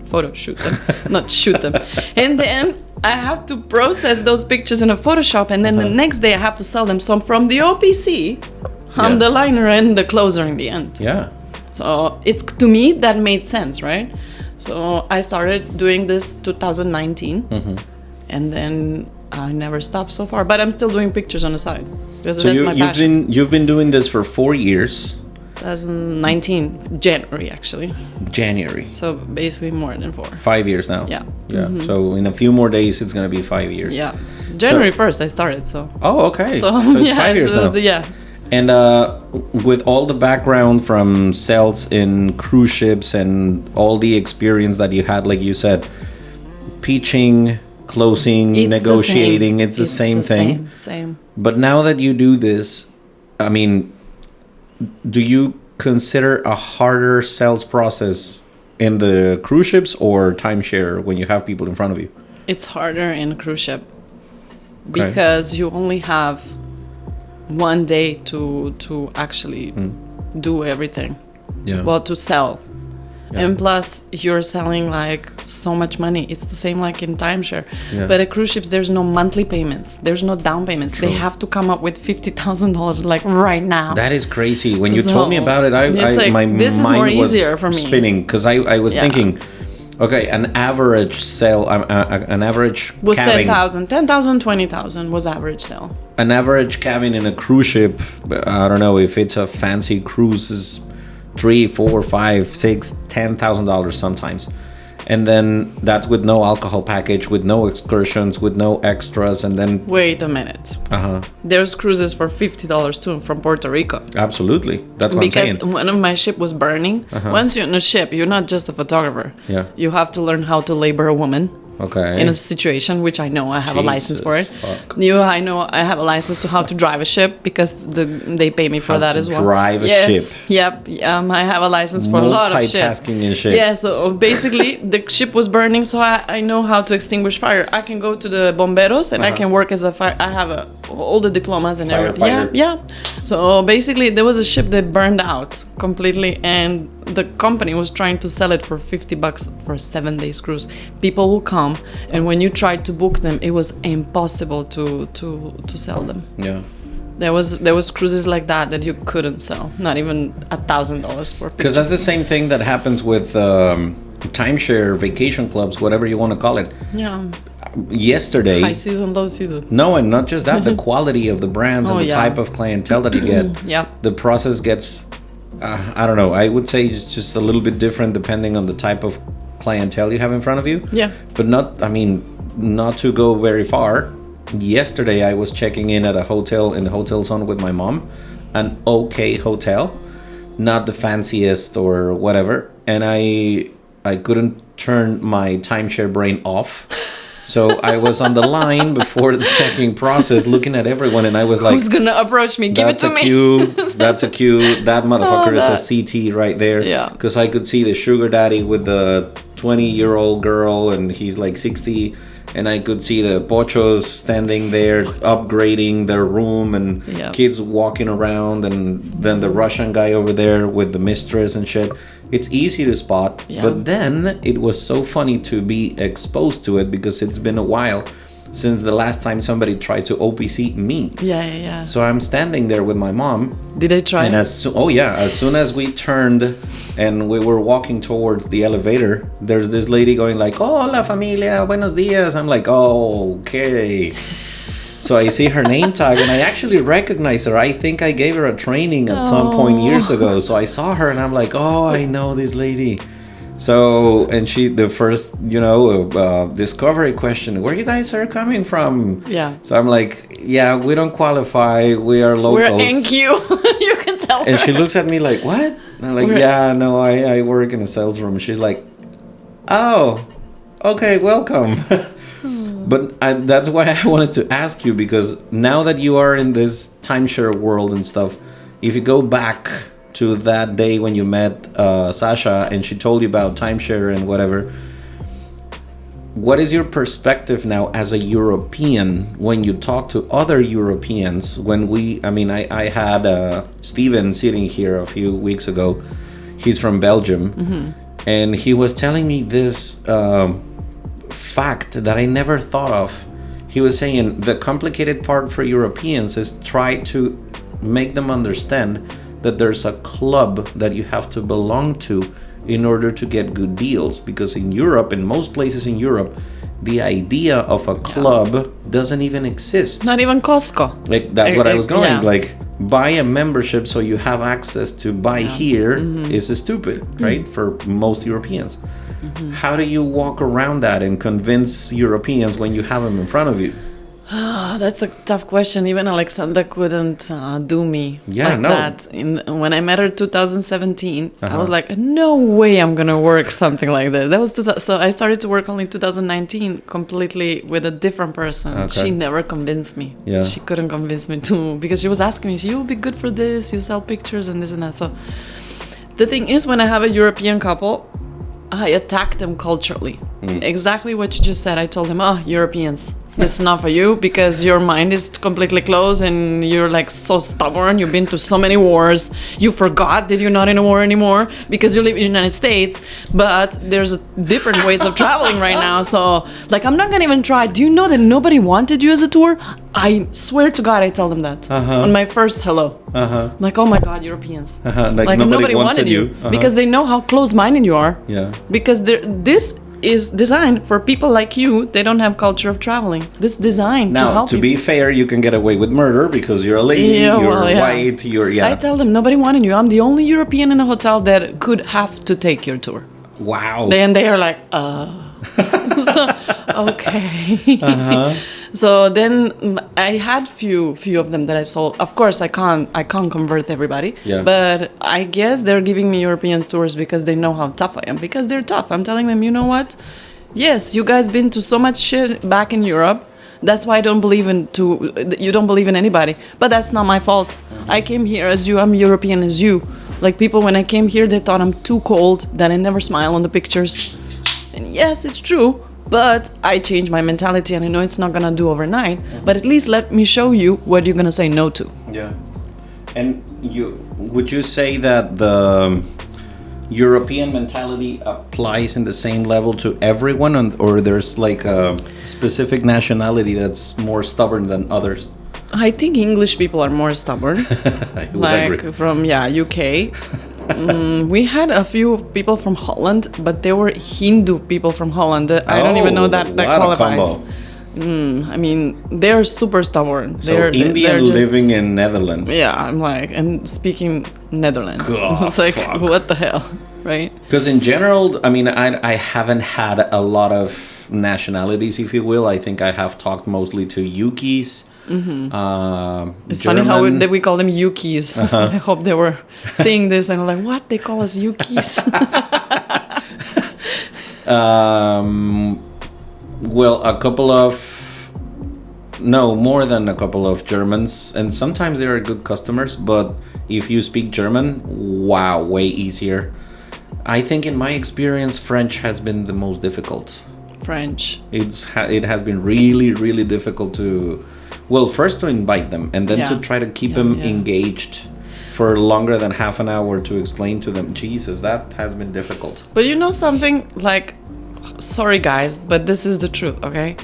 Photo shoot them, not shoot them. And then I have to process those pictures in a Photoshop. And then the next day I have to sell them. So from the OPC, I'm the liner and the closer in the end. Yeah. So it's, to me, that made sense, right? So I started doing this 2019. And then I never stopped so far, but I'm still doing pictures on the side because that's my passion. You've been doing this for 4 years. 2019 January, actually. January. So basically more than 4. 5 years now. Yeah. So in a few more days, it's gonna be 5 years. Yeah. January 1st, I started. So. Oh, okay. So it's 5 years now. Yeah. And with all the background from sales in cruise ships and all the experience that you had, like you said, pitching, closing, negotiating, it's the same thing. Same. But now that you do this, I mean, do you consider a harder sales process in the cruise ships or timeshare when you have people in front of you? It's harder in a cruise ship because you only have 1 day to actually do everything. Yeah. Well, to sell. Yeah. And plus, you're selling like so much money. It's the same like in timeshare. Yeah. But at cruise ships, there's no monthly payments. There's no down payments. True. They have to come up with $50,000 like right now. That is crazy. When you told me about it, my mind was spinning because I was thinking, okay, an average sale, an average was cabin, 10,000, 20,000 was average sale. An average cabin in a cruise ship, I don't know if it's a fancy cruise, is $3,000, $4,000, $5,000, $6,000, $10,000 sometimes. And then that's with no alcohol package, with no excursions, with no extras, and then... Wait a minute. There's cruises for $50 too from Puerto Rico. Absolutely. That's what I'm saying. Because one of my ship was burning. Once you're in a ship, you're not just a photographer. Yeah. You have to learn how to labor a woman. Okay. In a situation, which I know I have a license for it. I know I have a license to how to drive a ship because they pay me for that as well. Drive a ship. Yep. I have a license for a lot of shit. Multitasking in ship. Yeah. So basically, the ship was burning, so I know how to extinguish fire. I can go to the bomberos and I can work as a fire. I have all the diplomas and everything. Yeah. So basically, there was a ship that burned out completely, and the company was trying to sell it for $50 for a 7 days cruise. People will come, and when you tried to book them, it was impossible to sell them. Yeah. There was cruises like that you couldn't sell, not even $1,000 for. Because that's the same thing that happens with timeshare, vacation clubs, whatever you want to call it. Yeah. Yesterday, high season, low season. No, and not just that, the quality of the brands and the type of clientele that you get. Yeah. The process gets, I don't know, I would say it's just a little bit different depending on the type of clientele you have in front of you. Yeah. But not to go very far. Yesterday, I was checking in at a hotel in the hotel zone with my mom, an okay hotel, not the fanciest or whatever, and I couldn't turn my timeshare brain off. So I was on the line before the checking process, looking at everyone, and I was like, "Who's gonna approach me? Give it to me." That's a cue. That motherfucker is a CT right there. Yeah. Because I could see the sugar daddy with the 20-year-old girl, and he's like 60, and I could see the pochos standing there upgrading their room, and kids walking around, and then the Russian guy over there with the mistress and shit. it's easy to spot. Yeah. But then it was so funny to be exposed to it because it's been a while since the last time somebody tried to OPC me. Yeah. So I'm standing there with my mom. Did they try? And as soon as we turned and we were walking towards the elevator, there's this lady going like, "Hola familia, buenos dias." I'm like, "Oh, okay." So I see her name tag and I actually recognize her. I think I gave her a training at some point years ago. So I saw her and I'm like, "Oh, I know this lady." So, and the first, discovery question, where you guys are coming from? Yeah. So I'm like, yeah, we don't qualify. We are locals. We're NQ. You can tell her. And she looks at me like, what? And I'm like, yeah, no, I work in a sales room. She's like, oh, okay, welcome. But that's why I wanted to ask you, because now that you are in this timeshare world and stuff, if you go back to that day when you met Sasha and she told you about timeshare and whatever, what is your perspective now as a European when you talk to other Europeans? I had Steven sitting here a few weeks ago. He's from Belgium, and he was telling me this fact that I never thought of. He was saying the complicated part for Europeans is try to make them understand that there's a club that you have to belong to in order to get good deals. Because in Europe, in most places in Europe, the idea of a club doesn't even exist. Not even Costco. Like, that's what I was going. Yeah. Like, buy a membership so you have access to buy here is stupid, right? For most Europeans. How do you walk around that and convince Europeans when you have them in front of you? That's a tough question. Even Alexandra couldn't do me that. When I met her in 2017, I was like, no way I'm going to work something like this. That was so I started to work only in 2019, completely with a different person. Okay. She never convinced me. Yeah. She couldn't convince me to, because she was asking me, you'll be good for this, you sell pictures and this and that. So the thing is, when I have a European couple, I attack them culturally. Exactly what you just said. I told them, Europeans, this is not for you because your mind is completely closed and you're like so stubborn. You've been to so many wars. You forgot that you're not in a war anymore because you live in the United States. But there's different ways of traveling right now. So like, I'm not going to even try. Do you know that nobody wanted you as a tour? I swear to God, I tell them that on my first hello. Like, oh my God, Europeans. Like nobody wanted you. Because they know how close-minded you are. Yeah. Because this is designed for people like you. They don't have culture of traveling. This designed to help you. Now, to be fair, you can get away with murder because you're a lady, white, I tell them, nobody wanted you. I'm the only European in a hotel that could have to take your tour. Wow. Then they are like, so, okay. So then I had few of them that I sold. Of course, I can't convert everybody. Yeah. But I guess they're giving me European tours because they know how tough I am. Because they're tough. I'm telling them, you know what? Yes, you guys been to so much shit back in Europe. That's why you don't believe in anybody. But that's not my fault. I came here as you. I'm European as you. Like, people, when I came here, they thought I'm too cold, that I never smile on the pictures. And yes, it's true. But I changed my mentality, and I know it's not going to do overnight. But at least let me show you what you're going to say no to. Yeah. And would you say that the European mentality applies in the same level to everyone, or there's like a specific nationality that's more stubborn than others? I think English people are more stubborn. I would agree. From UK. We had a few people from Holland, but they were Hindu people from Holland. I don't even know that qualifies. I mean, they're super stubborn. So Indian living in Netherlands. Yeah, I'm like, and speaking Netherlands. God, it's like, what the hell, right? Because in general, I mean, I haven't had a lot of nationalities, if you will. I think I have talked mostly to Yukis. It's German. Funny how we call them Yukis. I hope they were seeing this and like, what? They call us Yukis? Well, more than a couple of Germans, and sometimes they are good customers, but if you speak German, wow, way easier. I think in my experience, French has been the most difficult. French. It has been really, really difficult to... Well, first to invite them, and then to try to keep them engaged for longer than half an hour to explain to them. Jesus, that has been difficult. But you know something, like, sorry guys, but this is the truth, okay?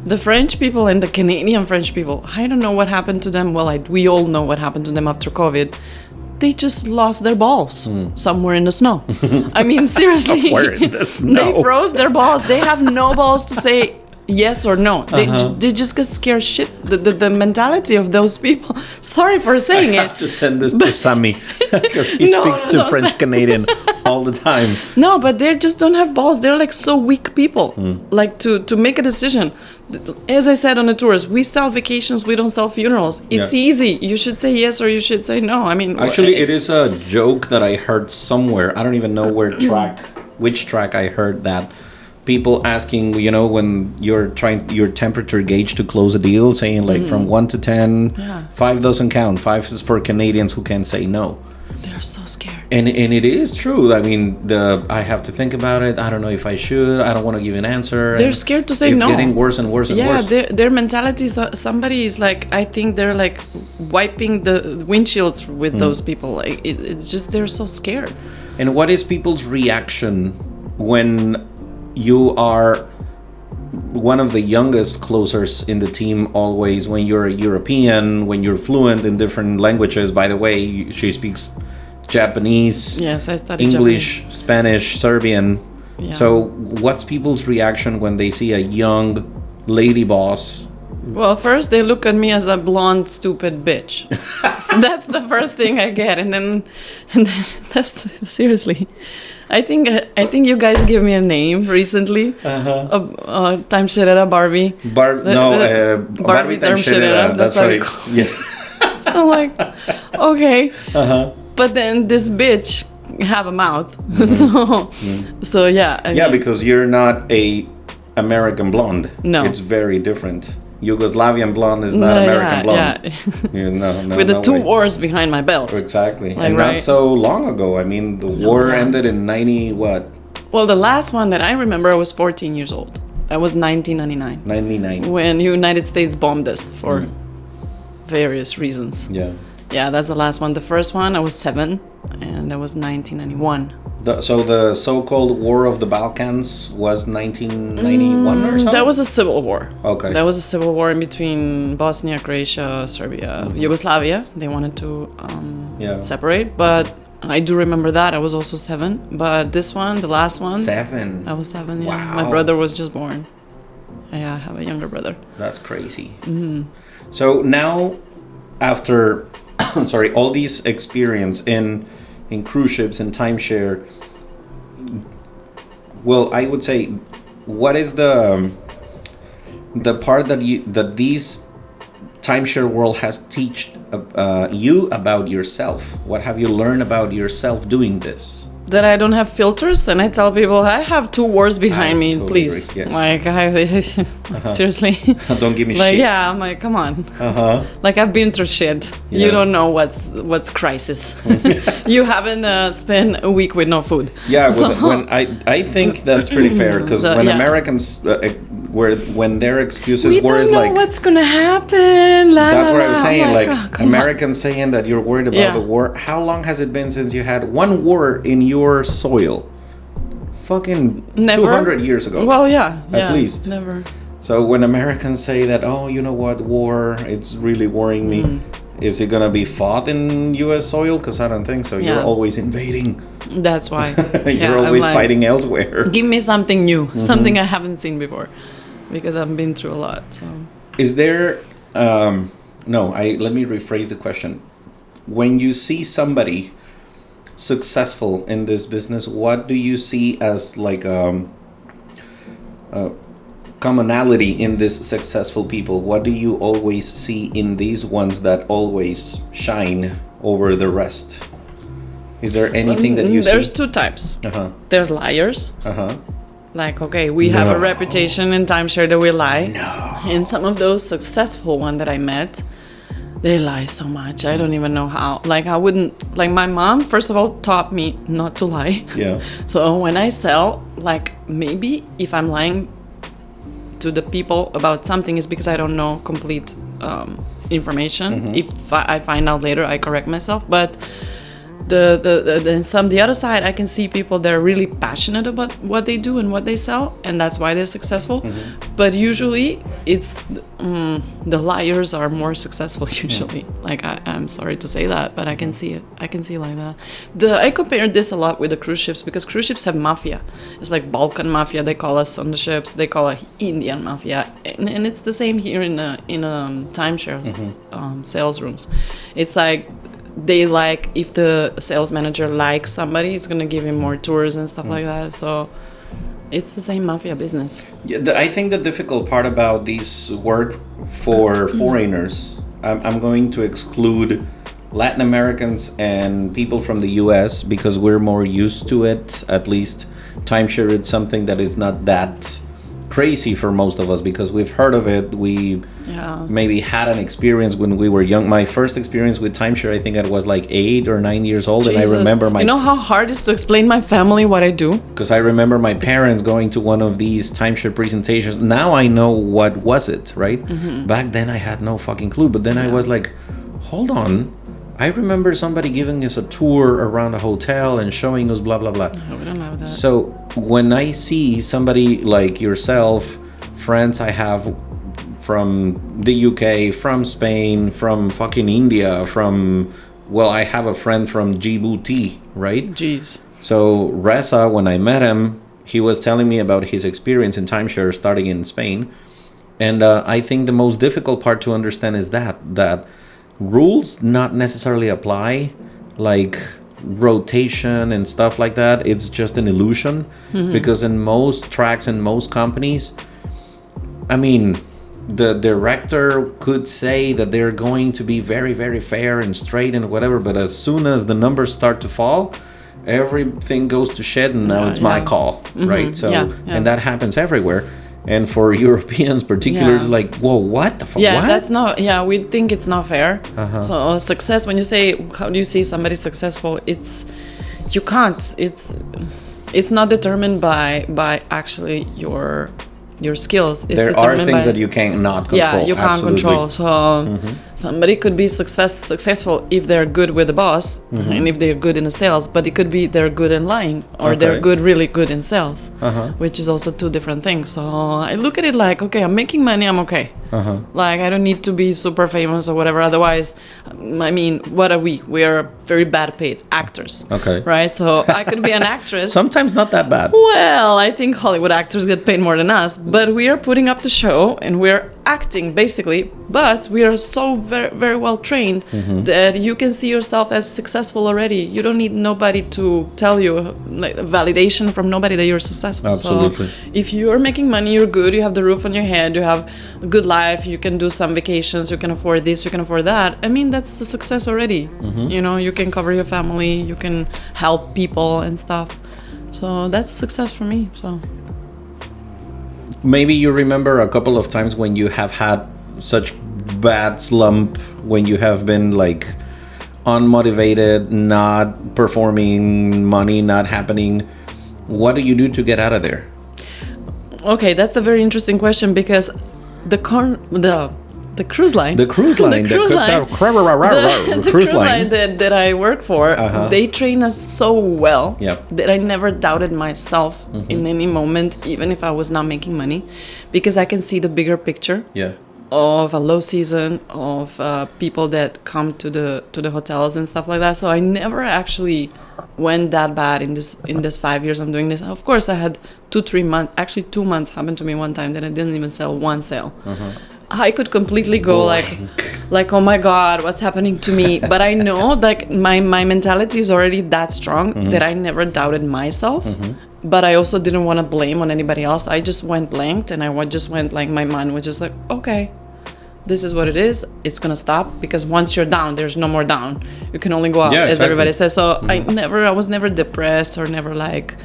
The French people and the Canadian French people, I don't know what happened to them. Well, we all know what happened to them after COVID. They just lost their balls somewhere in the snow. I mean, seriously. Somewhere in the snow. They froze their balls. They have no balls to say yes or no. They just get scared shit. The mentality of those people. Sorry for saying it. I have to send this to Sammy because he speaks to French Canadian all the time. No, but they just don't have balls. They're like so weak people. Like to make a decision. As I said on the tours, we sell vacations, we don't sell funerals. It's easy. You should say yes or you should say no. I mean, actually, it is a joke that I heard somewhere. I don't even know which track I heard that. People asking, you know, when you're trying your temperature gauge to close a deal, saying like from 1 to 10, 5 doesn't count. 5 is for Canadians who can say no. They're so scared. And it is true. I mean, I have to think about it. I don't know if I should. I don't want to give an answer. They're scared to say no. It's getting worse and worse and worse. Yeah, their mentality is somebody is like, I think they're like wiping the windshields with those people. Like it's just they're so scared. And what is people's reaction when you are one of the youngest closers in the team always, when you're a European, when you're fluent in different languages? By the way, she speaks Japanese, yes, I studied English, Japanese. Spanish, Serbian. Yeah. So what's people's reaction when they see a young lady boss? Well, first they look at me as a blonde, stupid bitch. So that's the first thing I get, and then that's seriously. I think you guys gave me a name recently. Timeshare Barbie. Barbie Timeshare. That's right. Yeah. So I'm like, okay. But then this bitch have a mouth. So yeah. I mean, because you're not a American blonde. No. It's very different. Yugoslavian blonde is not American blonde. No, with the two wars behind my belt. Exactly. Like, and not so long ago. I mean, the war ended in 90 what? Well, the last one that I remember, I was 14 years old. That was 1999. 99. When the United States bombed us for various reasons. Yeah. Yeah, that's the last one. The first one, I was 7, and that was 1991. So the so-called War of the Balkans was 1991 or something? That was a civil war. Okay. That was a civil war in between Bosnia, Croatia, Serbia, Yugoslavia. They wanted to separate, but I do remember that. I was also 7. But this one, the last one... 7? I was 7, yeah. Wow. My brother was just born. Yeah, I have a younger brother. That's crazy. So now, after all these experience in cruise ships and timeshare, well, I would say, what is the part that these timeshare world has teach you about yourself? What have you learned about yourself doing this? That I don't have filters, and I tell people I have 2 wars behind me, totally please. agree, yes. Like seriously. Don't give me like, shit. Yeah, I'm like, come on. Like I've been through shit. Yeah. You don't know what's crisis. You haven't spent a week with no food. Yeah, when I think that's pretty fair, because when Americans when their excuses were don't know like, what's gonna happen. That's what I was saying. Like Americans saying that you're worried about the war. How long has it been since you had one war in your soil? Fucking Never. 200 years ago. Well, yeah, at least. Never. So when Americans say that, oh, you know what, war, it's really worrying me. Is it gonna be fought in U.S. soil? Because I don't think so. Yeah. You're always invading. That's why. You're always fighting elsewhere. Give me something new, something I haven't seen before, because I've been through a lot. So. Is there? Let me rephrase the question. When you see somebody successful in this business, what do you see as like commonality in this successful people? What do you always see in these ones that always shine over the rest? Is there anything that you see? There's 2 types. There's liars. Like, okay, we have a reputation in timeshare that we lie. No. And some of those successful ones that I met, they lie so much. I don't even know how. Like, I wouldn't... Like, my mom, first of all, taught me not to lie. Yeah. So when I sell, like, maybe if I'm lying to the people about something, it's because I don't know complete information. If I find out later, I correct myself. But the other side, I can see people that are really passionate about what they do and what they sell, and that's why they're successful. But usually it's the liars are more successful usually. Like I'm sorry to say that, but I can see it. I can see it like that. I compare this a lot with the cruise ships, because cruise ships have mafia. It's like Balkan mafia, they call us on the ships. They call it Indian mafia, and it's the same here in timeshare sales rooms. It's like, they like, if the sales manager likes somebody, it's gonna give him more tours and stuff like that. So it's the same mafia business. Yeah, I think the difficult part about these work for foreigners, I'm going to exclude Latin Americans and people from the US, because we're more used to it. At least timeshare is something that is not that crazy for most of us, because we've heard of it. We maybe had an experience when we were young. My first experience with timeshare, I think I was like 8 or 9 years old. Jesus. And I remember you know how hard it is to explain my family what I do? Because I remember my parents going to one of these timeshare presentations. Now I know what was it, right? Back then I had no fucking clue. But then I was like, hold on. I remember somebody giving us a tour around a hotel and showing us blah, blah, blah. No, we don't have that. So when I see somebody like yourself, friends I have from the UK, from Spain, from fucking India, I have a friend from Djibouti, right? Jeez. So Reza, when I met him, he was telling me about his experience in timeshare starting in Spain. And I think the most difficult part to understand is that rules not necessarily apply, like rotation and stuff like that. It's just an illusion, because in most tracks and most companies, I mean, the director could say that they're going to be very, very fair and straight and whatever, but as soon as the numbers start to fall, everything goes to shit, and now it's my call, right? So and that happens everywhere. And for Europeans particularly, like, whoa, what the fuck? Yeah, what? that's not, we think it's not fair. So success, when you say, how do you see somebody successful? You can't. It's not determined by actually your skills. It's there are things that you cannot control. Yeah, you can't control. So somebody could be successful if they're good with the boss, and if they're good in the sales, but it could be they're good in lying, or they're really good in sales, which is also two different things. So I look at it like, okay, I'm making money, I'm okay. Like, I don't need to be super famous or whatever. Otherwise, I mean, what are we? We are very bad paid actors. Okay. Right? So I could be an actress. Sometimes not that bad. Well, I think Hollywood actors get paid more than us, but we are putting up the show and we're acting basically, but we are so very, very well trained that you can see yourself as successful already. You don't need nobody to tell you, like, validation from nobody that you're successful. Absolutely. So if you're making money, you're good, you have the roof on your head, you have a good life, you can do some vacations, you can afford this, you can afford that. I mean, that's a success already. You know, you can cover your family, you can help people and stuff. So that's a success for me. So maybe you remember a couple of times when you have had such bad slump, when you have been like unmotivated, not performing, money not happening. What do you do to get out of there? Okay, that's a very interesting question, because the cruise line that I work for, they train us so well that I never doubted myself in any moment, even if I was not making money, because I can see the bigger picture of a low season, of people that come to the hotels and stuff like that. So I never actually went that bad in this 5 years I'm doing this. Of course, I had 2-3 months, actually 2 months happened to me one time that I didn't even sell one sale. I could completely go like, oh my God, what's happening to me? But I know, like, my mentality is already that strong that I never doubted myself. But I also didn't want to blame on anybody else. I just went blanked, and I just went like, my mind was just like, okay, this is what it is. It's gonna stop, because once you're down, there's no more down. You can only go up, as everybody says. So I was never depressed or never like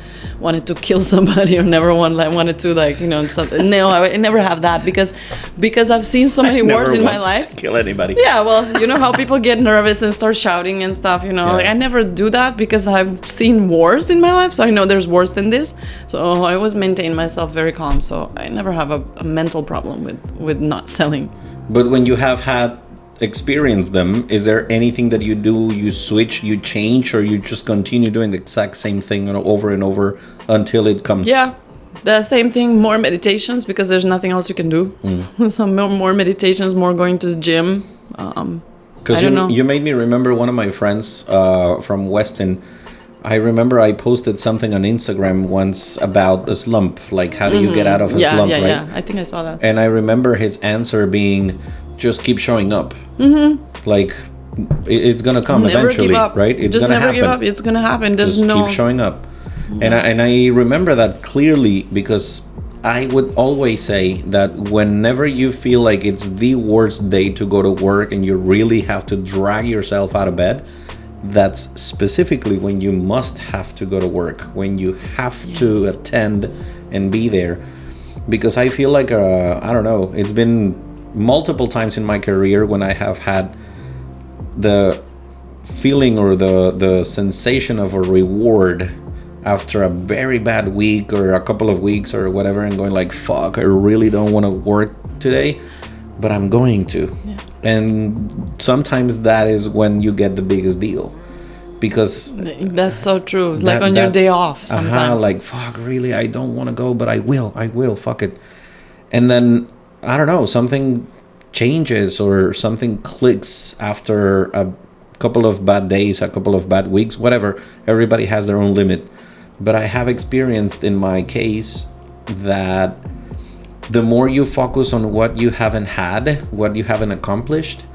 wanted to kill somebody or never wanted to like, you know, something. No, I never have that because I've seen so many wars in my life. To kill anybody. Yeah, well, you know how people get nervous and start shouting and stuff, you know. Like I never do that because I've seen wars in my life, so I know there's worse than this. So I always maintain myself very calm. So I never have a mental problem with not selling. But when you have had experience them, is there anything that you do, you switch, you change, or you just continue doing the exact same thing over and over until it comes? Yeah, the same thing, more meditations because there's nothing else you can do. So more meditations, more going to the gym. Because you made me remember one of my friends from Weston. I remember I posted something on Instagram once about a slump, like how do you get out of a slump, right? Yeah, I think I saw that. And I remember his answer being, just keep showing up. Like it's gonna come never eventually, give up. right? It's just gonna never happen. Give up. It's gonna happen. There's just keep showing up. And I remember that clearly because I would always say that whenever you feel like it's the worst day to go to work and you really have to drag yourself out of bed, that's specifically when you must have to go to work, when you have to attend and be there. Because I feel like, I don't know, it's been multiple times in my career when I have had the feeling or the sensation of a reward after a very bad week or a couple of weeks or whatever, and going like, fuck, I really don't want to work today, but I'm going to. Yeah. And sometimes that is when you get the biggest deal, because that's so true. Like on your day off sometimes. Like, fuck, really, I don't want to go, but I will, fuck it. And then, I don't know, something changes or something clicks after a couple of bad days, a couple of bad weeks, whatever. Everybody has their own limit. But I have experienced in my case that the more you focus on what you haven't had, what you haven't accomplished,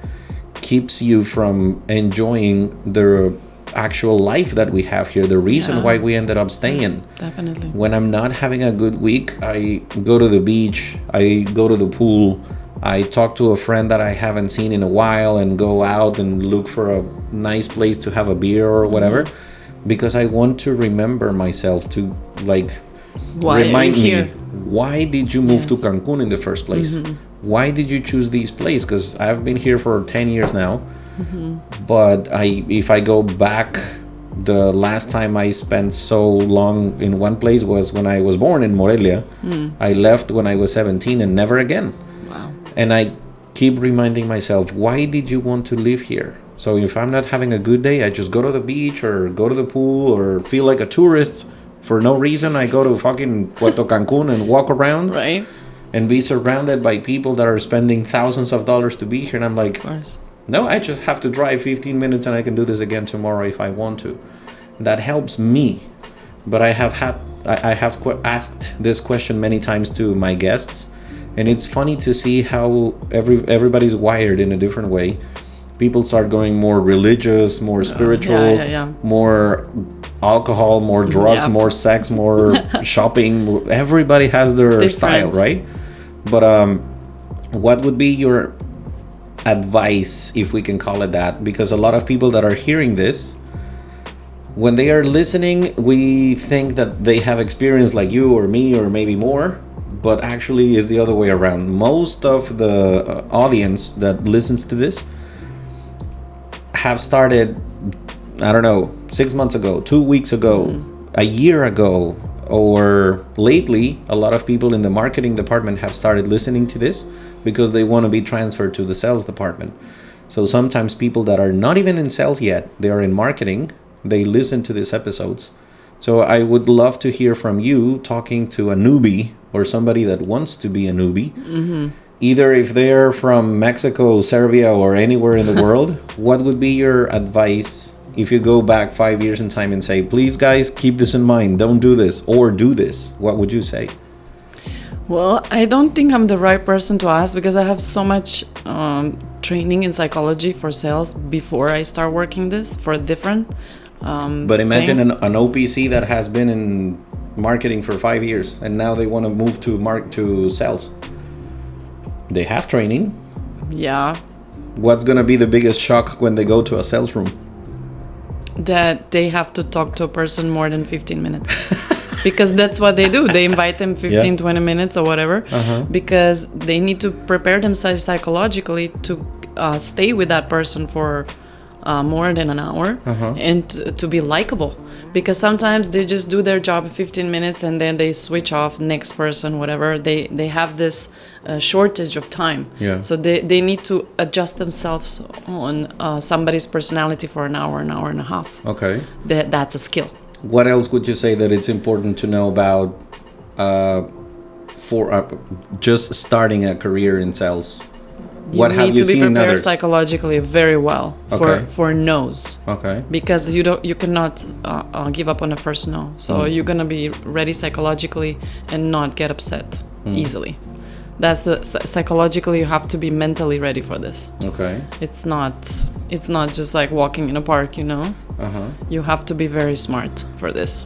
keeps you from enjoying the actual life that we have here, the reason why we ended up staying. Definitely. When I'm not having a good week, I go to the beach, I go to the pool, I talk to a friend that I haven't seen in a while and go out and look for a nice place to have a beer or whatever, because I want to remember myself to like remind me, why did you move to Cancun in the first place? Why did you choose this place? Because I've been here for 10 years now. But if I go back, the last time I spent so long in one place was when I was born in Morelia. I left when I was 17 and never again. Wow. And I keep reminding myself, why did you want to live here? So if I'm not having a good day, I just go to the beach or go to the pool or feel like a tourist for no reason. I go to fucking Puerto Cancun and walk around. Right. And be surrounded by people that are spending thousands of dollars to be here. And I'm like, of course. No, I just have to drive 15 minutes and I can do this again tomorrow if I want to. That helps me. But I have asked this question many times to my guests. And it's funny to see how everybody's wired in a different way. People start going more religious, more spiritual, more alcohol, more drugs, more sex, more shopping. Everybody has their style, right? But what would be your advice, if we can call it that? Because a lot of people that are hearing this, when they are listening, we think that they have experience like you or me or maybe more, but actually is the other way around. Most of the audience that listens to this have started, I don't know, 6 months ago, 2 weeks ago, a year ago, or lately. A lot of people in the marketing department have started listening to this because they want to be transferred to the sales department. So sometimes people that are not even in sales yet, they are in marketing, they listen to these episodes. So I would love to hear from you talking to a newbie or somebody that wants to be a newbie. Either if they're from Mexico, Serbia, or anywhere in the world, what would be your advice if you go back 5 years in time and say, please guys, keep this in mind, don't do this, or do this? What would you say? Well, I don't think I'm the right person to ask because I have so much training in psychology for sales before I start working this for a different But imagine an OPC that has been in marketing for 5 years and now they want to move to sales. They have training. Yeah. What's going to be the biggest shock when they go to a sales room? That they have to talk to a person more than 15 minutes. Because that's what they do. They invite them 15, 20 minutes or whatever, because they need to prepare themselves psychologically to stay with that person for more than an hour and to be likable. Because sometimes they just do their job in 15 minutes and then they switch off, next person, whatever. They have this shortage of time. Yeah. So they need to adjust themselves on somebody's personality for an hour and a half. Okay. That's a skill. What else would you say that it's important to know about for just starting a career in sales? What have you seen in others? You need to be prepared psychologically very well for no's. Okay. Because you cannot give up on the first no. So you're gonna be ready psychologically and not get upset easily. That's psychologically you have to be mentally ready for this. Okay. It's not just like walking in a park, you know. You have to be very smart for this.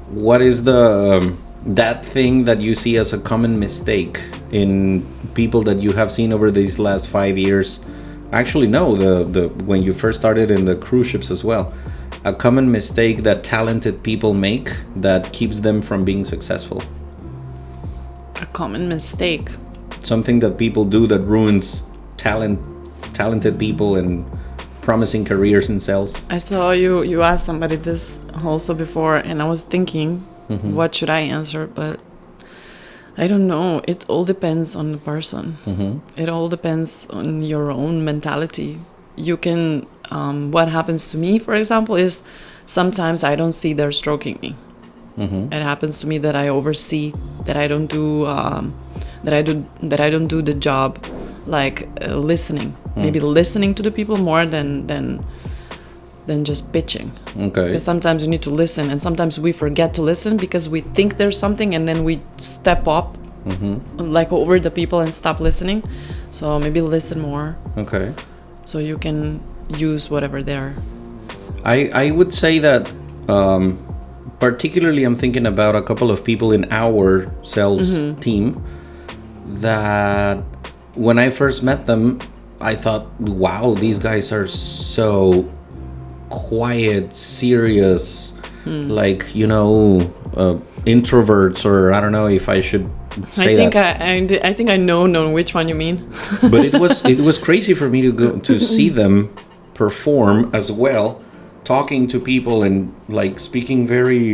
What is the that thing that you see as a common mistake in people that you have seen over these last 5 years? Actually, no, the when you first started in the cruise ships as well. A common mistake that talented people make that keeps them from being successful. A common mistake. Something that people do that ruins talented people and promising careers in sales. I saw you asked somebody this also before, and I was thinking, what should I answer? But I don't know. It all depends on the person. It all depends on your own mentality. You can. What happens to me, for example, is sometimes I don't see they're stroking me. It happens to me that I oversee, that I don't do, that I don't do the job, like listening. Maybe listening to the people more than just pitching. Okay. Because sometimes you need to listen, and sometimes we forget to listen because we think there's something, and then we step up, like over the people and stop listening. So maybe listen more. Okay. So you can use whatever there. I would say that. Particularly, I'm thinking about a couple of people in our sales team that when I first met them, I thought, wow, these guys are so quiet, serious, like, introverts, or I don't know if I should say that. I think I know which one you mean. But it was crazy for me to go to see them perform as well. Talking to people and like speaking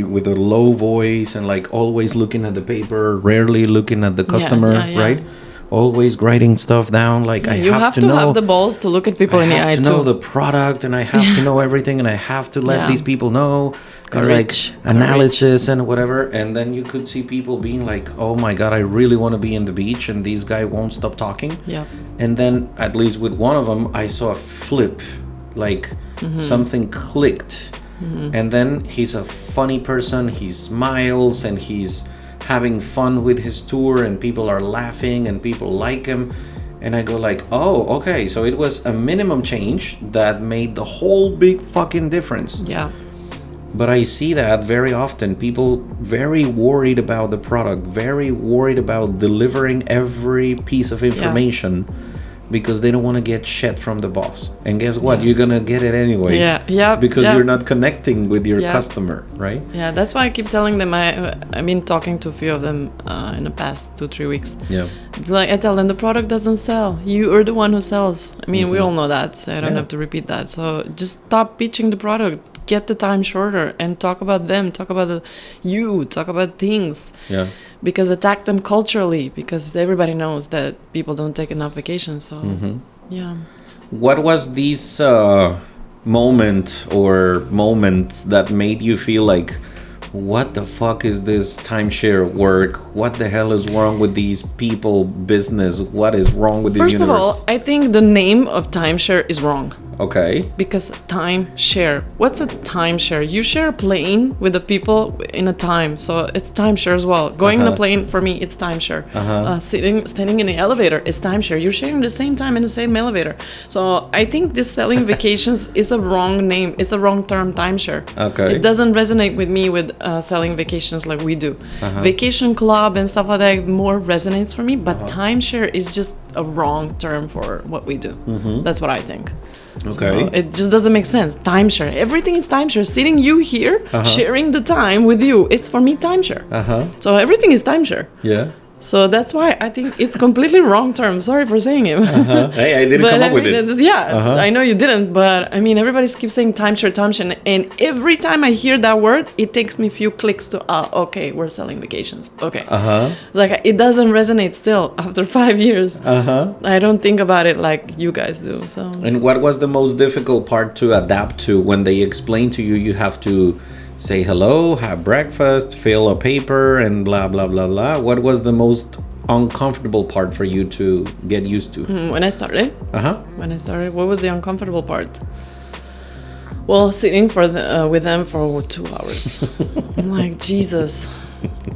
with a low voice and like always looking at the paper, rarely looking at the customer, right? Always writing stuff down. Like you have to have the balls to look at people in the eye too. I have to know the product, and I have to know everything, and I have to let these people know, like analysis and whatever. And then you could see people being like, "Oh my God, I really want to be in the beach," and this guy won't stop talking. Yeah. And then at least with one of them, I saw a flip. Like something clicked, and then he's a funny person. He smiles and he's having fun with his tour, and people are laughing and people like him. And I go like, oh, okay, so it was a minimum change that made the whole big fucking difference. Yeah. But I see that very often, people very worried about the product, very worried about delivering every piece of information. Because they don't want to get shit from the boss. And guess what? You're going to get it anyways. Because you're not connecting with your customer, right? Yeah, that's why I keep telling them. I've been talking to a few of them in the past 2-3 weeks. Yeah. Like I tell them, the product doesn't sell. You are the one who sells. I mean, we all know that. So I don't have to repeat that. So just stop pitching the product. Get the time shorter and talk about them. Talk about talk about things. Yeah. Because attack them culturally, because everybody knows that people don't take enough vacation. So what was this moment or moments that made you feel like, what the fuck is this timeshare work? What the hell is wrong with these people business? What is wrong with this universe? First of all, I think the name of timeshare is wrong. Okay. Because timeshare. What's a timeshare? You share a plane with the people in a time. So it's timeshare as well. Going in a plane, for me, it's timeshare. Standing in an elevator is timeshare. You're sharing the same time in the same elevator. So I think this selling vacations is a wrong name. It's a wrong term, timeshare. Okay. It doesn't resonate with me with selling vacations like we do. Vacation club and stuff like that more resonates for me. But timeshare is just a wrong term for what we do. That's what I think. Okay. So it just doesn't make sense. Timeshare. Everything is timeshare. Sitting you here, sharing the time with you, it's for me timeshare. So everything is timeshare. Yeah. So that's why I think it's completely wrong term. Sorry for saying it. Hey, I didn't come up with it. I know you didn't, but I mean, everybody keeps saying timeshare, and every time I hear that word, it takes me a few clicks to, okay, we're selling vacations. Okay. Like, it doesn't resonate still after 5 years. I don't think about it like you guys do. So. And what was the most difficult part to adapt to when they explain to you you have to say hello, have breakfast, fill a paper, and blah, blah, blah, blah? What was the most uncomfortable part for you to get used to? When I started? What was the uncomfortable part? Well, sitting with them for 2 hours. I'm like, Jesus,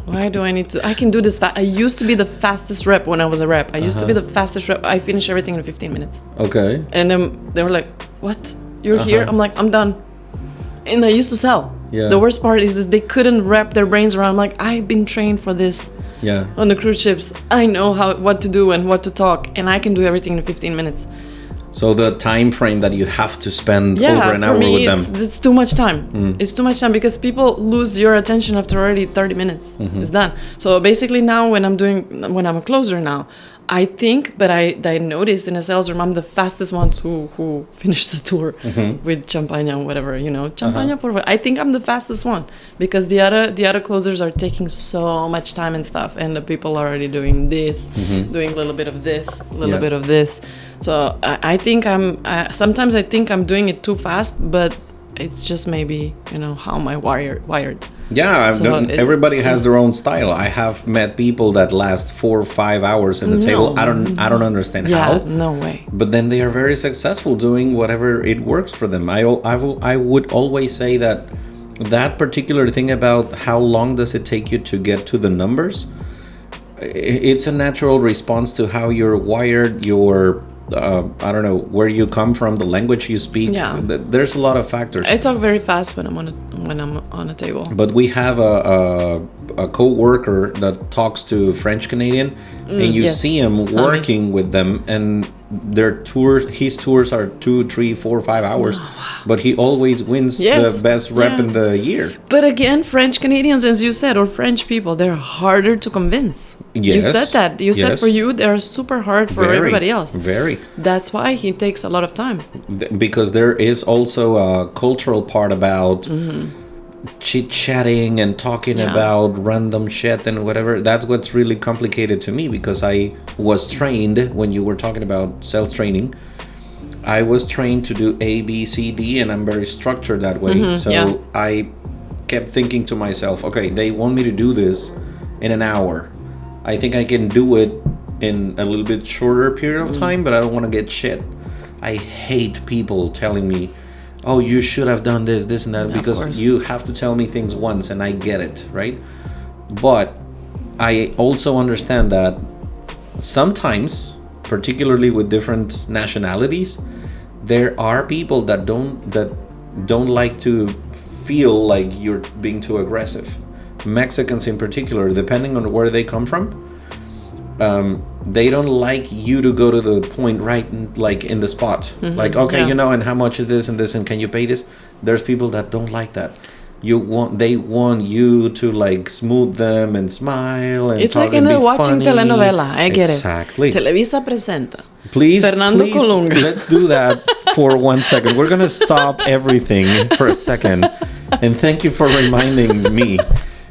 why do I need to? I can do this fast. I used to be the fastest rep when I was a rep. I used to be the fastest rep. I finished everything in 15 minutes. Okay. And then they were like, what? You're here? I'm like, I'm done. And I used to sell. Yeah. The worst part is they couldn't wrap their brains around. I'm like, I've been trained for this. Yeah. On the cruise ships, I know what to do and what to talk, and I can do everything in 15 minutes. So the time frame that you have to spend over an hour with them. It's too much time. It's too much time because people lose your attention after already 30 minutes. It's done. So basically now when I'm a closer now, I think, but I noticed in a sales room, I'm the fastest ones who finish the tour with champagne or whatever, champagne por favor. I think I'm the fastest one because the other closers are taking so much time and stuff, and the people are already doing this, doing a little bit of this, a little bit of this. So I think sometimes I think I'm doing it too fast, but it's just maybe how am I wired. Yeah, so everybody has their own style. I have met people that last 4 or 5 hours in the table. I don't understand how. No way. But then they are very successful doing whatever it works for them. I would always say that particular thing about how long does it take you to get to the numbers, it's a natural response to how you're wired, your I don't know where you come from, the language you speak. Yeah. There's a lot of factors. I talk very fast when I'm on a table. But we have a co-worker that talks to French Canadian, and you see him working with them, and his tours are 2, 3, 4, 5 hours, but he always wins the best rep in the year. But again, French Canadians, as you said, or French people, they're harder to convince. Yes. You said that. You said for you, they're super hard for everybody else. Very. That's why he takes a lot of time. Because there is also a cultural part about chit-chatting and talking about random shit and whatever. That's what's really complicated to me, because I was trained, when you were talking about self-training, I was trained to do A, B, C, D, and I'm very structured that way. So I kept thinking to myself, okay, they want me to do this in an hour. I think I can do it in a little bit shorter period of time, but I don't want to get shit. I hate people telling me, oh, you should have done this and that, because you have to tell me things once, and I get it, right? But I also understand that sometimes, particularly with different nationalities, there are people that don't like to feel like you're being too aggressive. Mexicans in particular, depending on where they come from, they don't like you to go to the point right, like in the spot. Like, okay, and how much is this and this, and can you pay this? There's people that don't like that. They want you to like smooth them and smile and it's talk like in and a be watching funny. telenovela. I get exactly. it. Televisa presenta. Please, Fernando Colunga. Let's do that for 1 second. We're gonna stop everything for a second, and thank you for reminding me.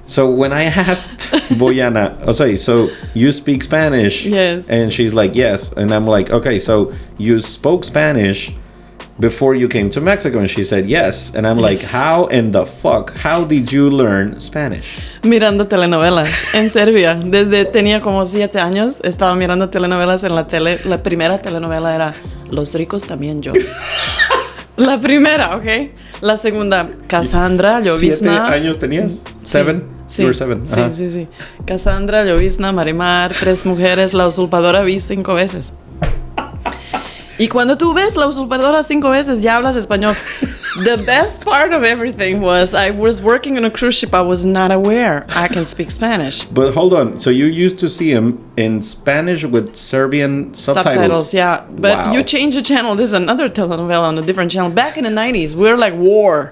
So when I asked Boyana, so you speak Spanish? Yes. And she's like, yes. And I'm like, okay, so you spoke Spanish before you came to Mexico? And she said, yes. And I'm like, how in the fuck? How did you learn Spanish? Mirando telenovelas en Serbia. Desde tenía como 7 años, estaba mirando telenovelas en la tele. La primera telenovela era Los ricos también yo. La primera, ¿ok? La segunda, Cassandra, Llovizna. 7 años tenías? 7? Sí, you were 7. Sí. Cassandra, Llovizna, Marimar, 3 mujeres, La usurpadora vi 5 veces. Y cuando tú ves La usurpadora 5 veces, ya hablas español. The best part of everything was I was working on a cruise ship. I was not aware I can speak Spanish. But hold on. So you used to see him in Spanish with Serbian subtitles? Yeah. But you change the channel. There's another telenovela on a different channel. Back in the 90s, we were like war.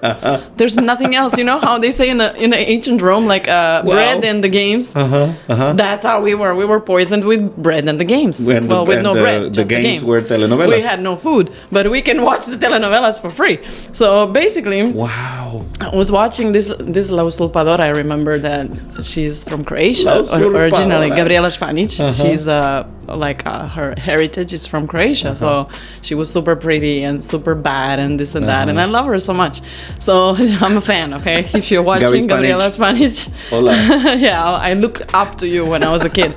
There's nothing else. You know how they say in ancient Rome, like bread and the games? That's how we were. We were poisoned with bread and the games. With no bread. The games were telenovelas. We had no food, but we can watch the telenovelas for free. So basically, I was watching this La Usurpadora. I remember that she's from Croatia originally, Gabriela Spanic. She's her heritage is from Croatia, so she was super pretty and super bad and this and that, and I love her so much. So I'm a fan. Okay, if you're watching Gabriela Spanic, yeah, I looked up to you when I was a kid.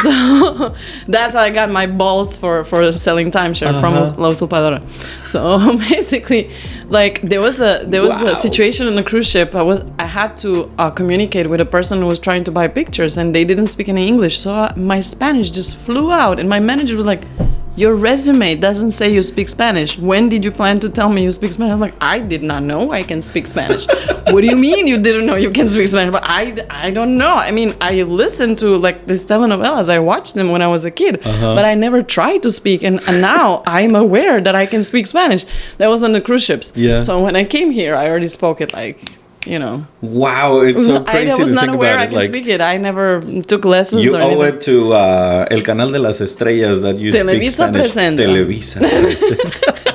So that's how I got my balls for selling timeshare from La Usurpadora. So basically, like there was a situation on the cruise ship. I had to communicate with a person who was trying to buy pictures, and they didn't speak any English. So my Spanish just flew out, and my manager was like, "Your resume doesn't say you speak Spanish. When did you plan to tell me you speak Spanish?" I'm like, "I did not know I can speak Spanish." "What do you mean you didn't know you can speak Spanish?" But I don't know. I mean, I listened to like these telenovelas. I watched them when I was a kid, but I never tried to speak. And now I'm aware that I can speak Spanish. That was on the cruise ships. Yeah. So when I came here, I already spoke it like, you know. Wow, it's so crazy. I was not aware I can speak it. I never took lessons or anything. You owe it to El Canal de las Estrellas that you speak Spanish. Televisa presenta.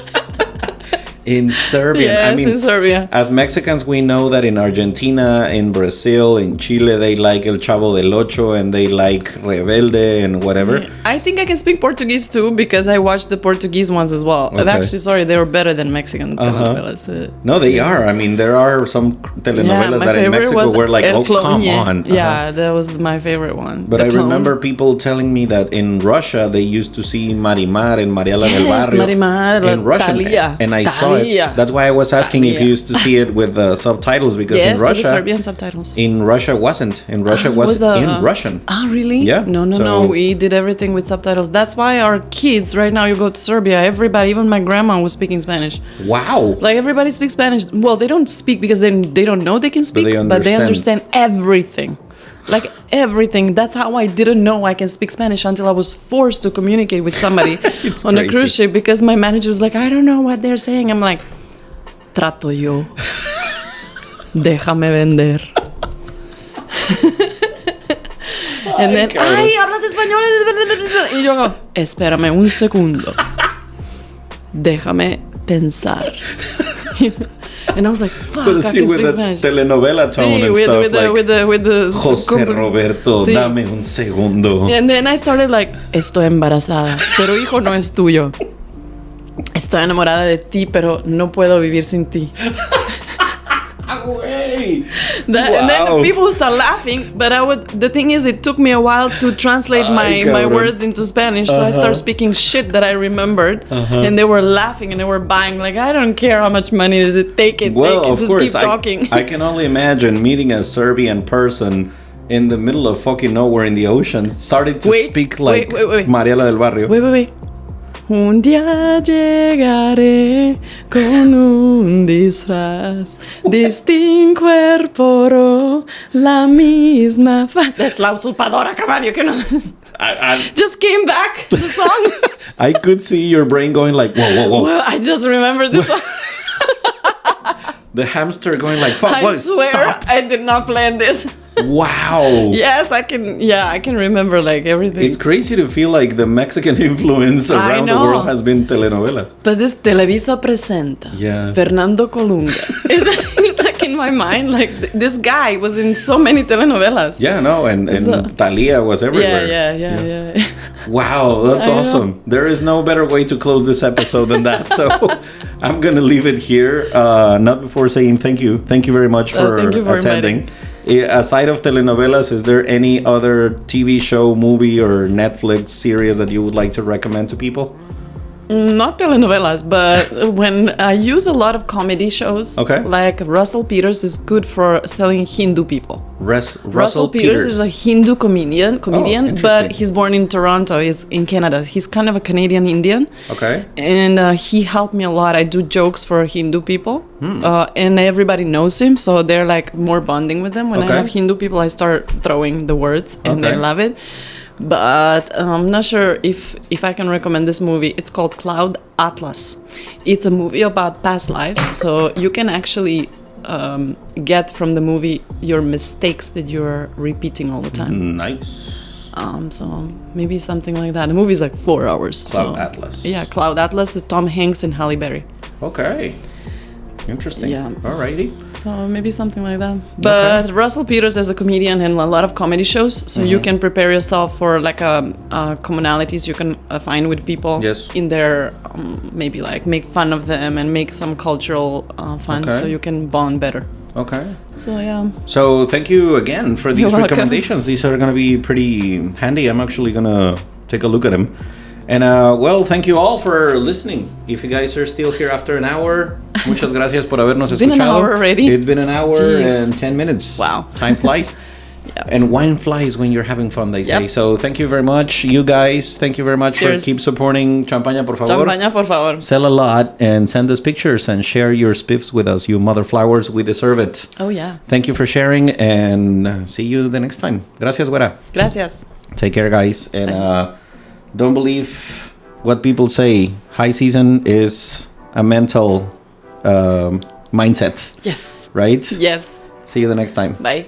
In Serbia. Yes, I mean, in Serbia. As Mexicans, we know that in Argentina, in Brazil, in Chile, they like El Chavo del Ocho and they like Rebelde and whatever. I think I can speak Portuguese too because I watched the Portuguese ones as well. Okay. Actually, sorry, they were better than Mexican telenovelas. No, they are. I mean, there are some telenovelas that in Mexico were like, oh, come on. Yeah, that was my favorite one. But I remember people telling me that in Russia, they used to see Marimar and Mariela del Barrio Marimar, in Russian. Thalia. And I saw it. That's why I was asking if you used to see it with subtitles, because in Russia, with the Serbian subtitles. In Russia wasn't. In Russia was in Russian. Ah, really? Yeah. No. We did everything with subtitles. That's why our kids right now. You go to Serbia, everybody, even my grandma, was speaking Spanish. Wow. Like everybody speaks Spanish. Well, they don't speak because they don't know they can speak, but they understand everything. Like everything. That's how I didn't know I can speak Spanish until I was forced to communicate with somebody on a cruise ship, because my manager was like, "I don't know what they're saying." I'm like, "Trato yo. Déjame vender." And then, "Ay, hablas español." Y yo hago, "Espérame un segundo. Déjame pensar." And I was like, "Fuck, I can speak Spanish." Telenovela tone and stuff with the José Roberto, dame un segundo. And then I started like, "Estoy embarazada, pero hijo no es tuyo. Estoy enamorada de ti, pero no puedo vivir sin ti." And then people would start laughing, but the thing is, it took me a while to translate my words into Spanish, so I started speaking shit that I remembered, and they were laughing and they were buying, like, "I don't care how much money is it, take it, just keep talking." I can only imagine meeting a Serbian person in the middle of fucking nowhere in the ocean, started to speak like Mariela del Barrio. Wait. Un día llegaré con un disfraz distinto cuerpo, la misma That's La Usurpadora, come on, you can I just came back to the song. I could see your brain going like, whoa. Well, I just remembered this song. The hamster going like, fuck, I swear, stop. I did not plan this. Wow. Yes, I can remember like everything. It's crazy to feel like the Mexican influence around the world has been telenovelas. But this Televisa presenta. Yeah. Fernando Colunga. It's like in my mind, like this guy was in so many telenovelas. Yeah, no, and Thalia was everywhere. Yeah. Wow, that's awesome. There is no better way to close this episode than that. So I'm going to leave it here. Not before saying thank you. Thank you very much for attending. Aside of telenovelas, is there any other TV show, movie, or Netflix series that you would like to recommend to people? Not telenovelas, but when I use a lot of comedy shows, like Russell Peters is good for selling Hindu people. Russell Peters is a Hindu comedian, but he's born in Toronto. He's in Canada. He's kind of a Canadian Indian. Okay. And he helped me a lot. I do jokes for Hindu people, and everybody knows him, so they're like more bonding with them. When I have Hindu people, I start throwing the words, and they love it. But I'm not sure if I can recommend this movie. It's called Cloud Atlas. It's a movie about past lives, so you can actually get from the movie your mistakes that you're repeating all the time. Nice. So maybe something like that. The movie is like 4 hours. Cloud Atlas. Yeah, Cloud Atlas with Tom Hanks and Halle Berry. Okay. Interesting. Yeah. Alrighty. So maybe something like that. But Russell Peters is a comedian in a lot of comedy shows, so you can prepare yourself for like commonalities you can find with people in their maybe like make fun of them and make some cultural fun, so you can bond better. Okay. So yeah. So thank you again for these recommendations. These are gonna be pretty handy. I'm actually gonna take a look at them. And well, thank you all for listening. If you guys are still here after an hour, muchas gracias por habernos escuchado. It's been an hour already. It's been an hour and 10 minutes. Wow. Time flies. And wine flies when you're having fun, they say. So thank you very much. You guys, thank you very much for keep supporting Champaña, por favor. Champaña, por favor. Sell a lot and send us pictures and share your spiffs with us, you mother flowers. We deserve it. Oh, yeah. Thank you for sharing and see you the next time. Gracias, güera. Gracias. Take care, guys. And don't believe what people say. High season is a mental mindset. Yes. Right? Yes. See you the next time. Bye.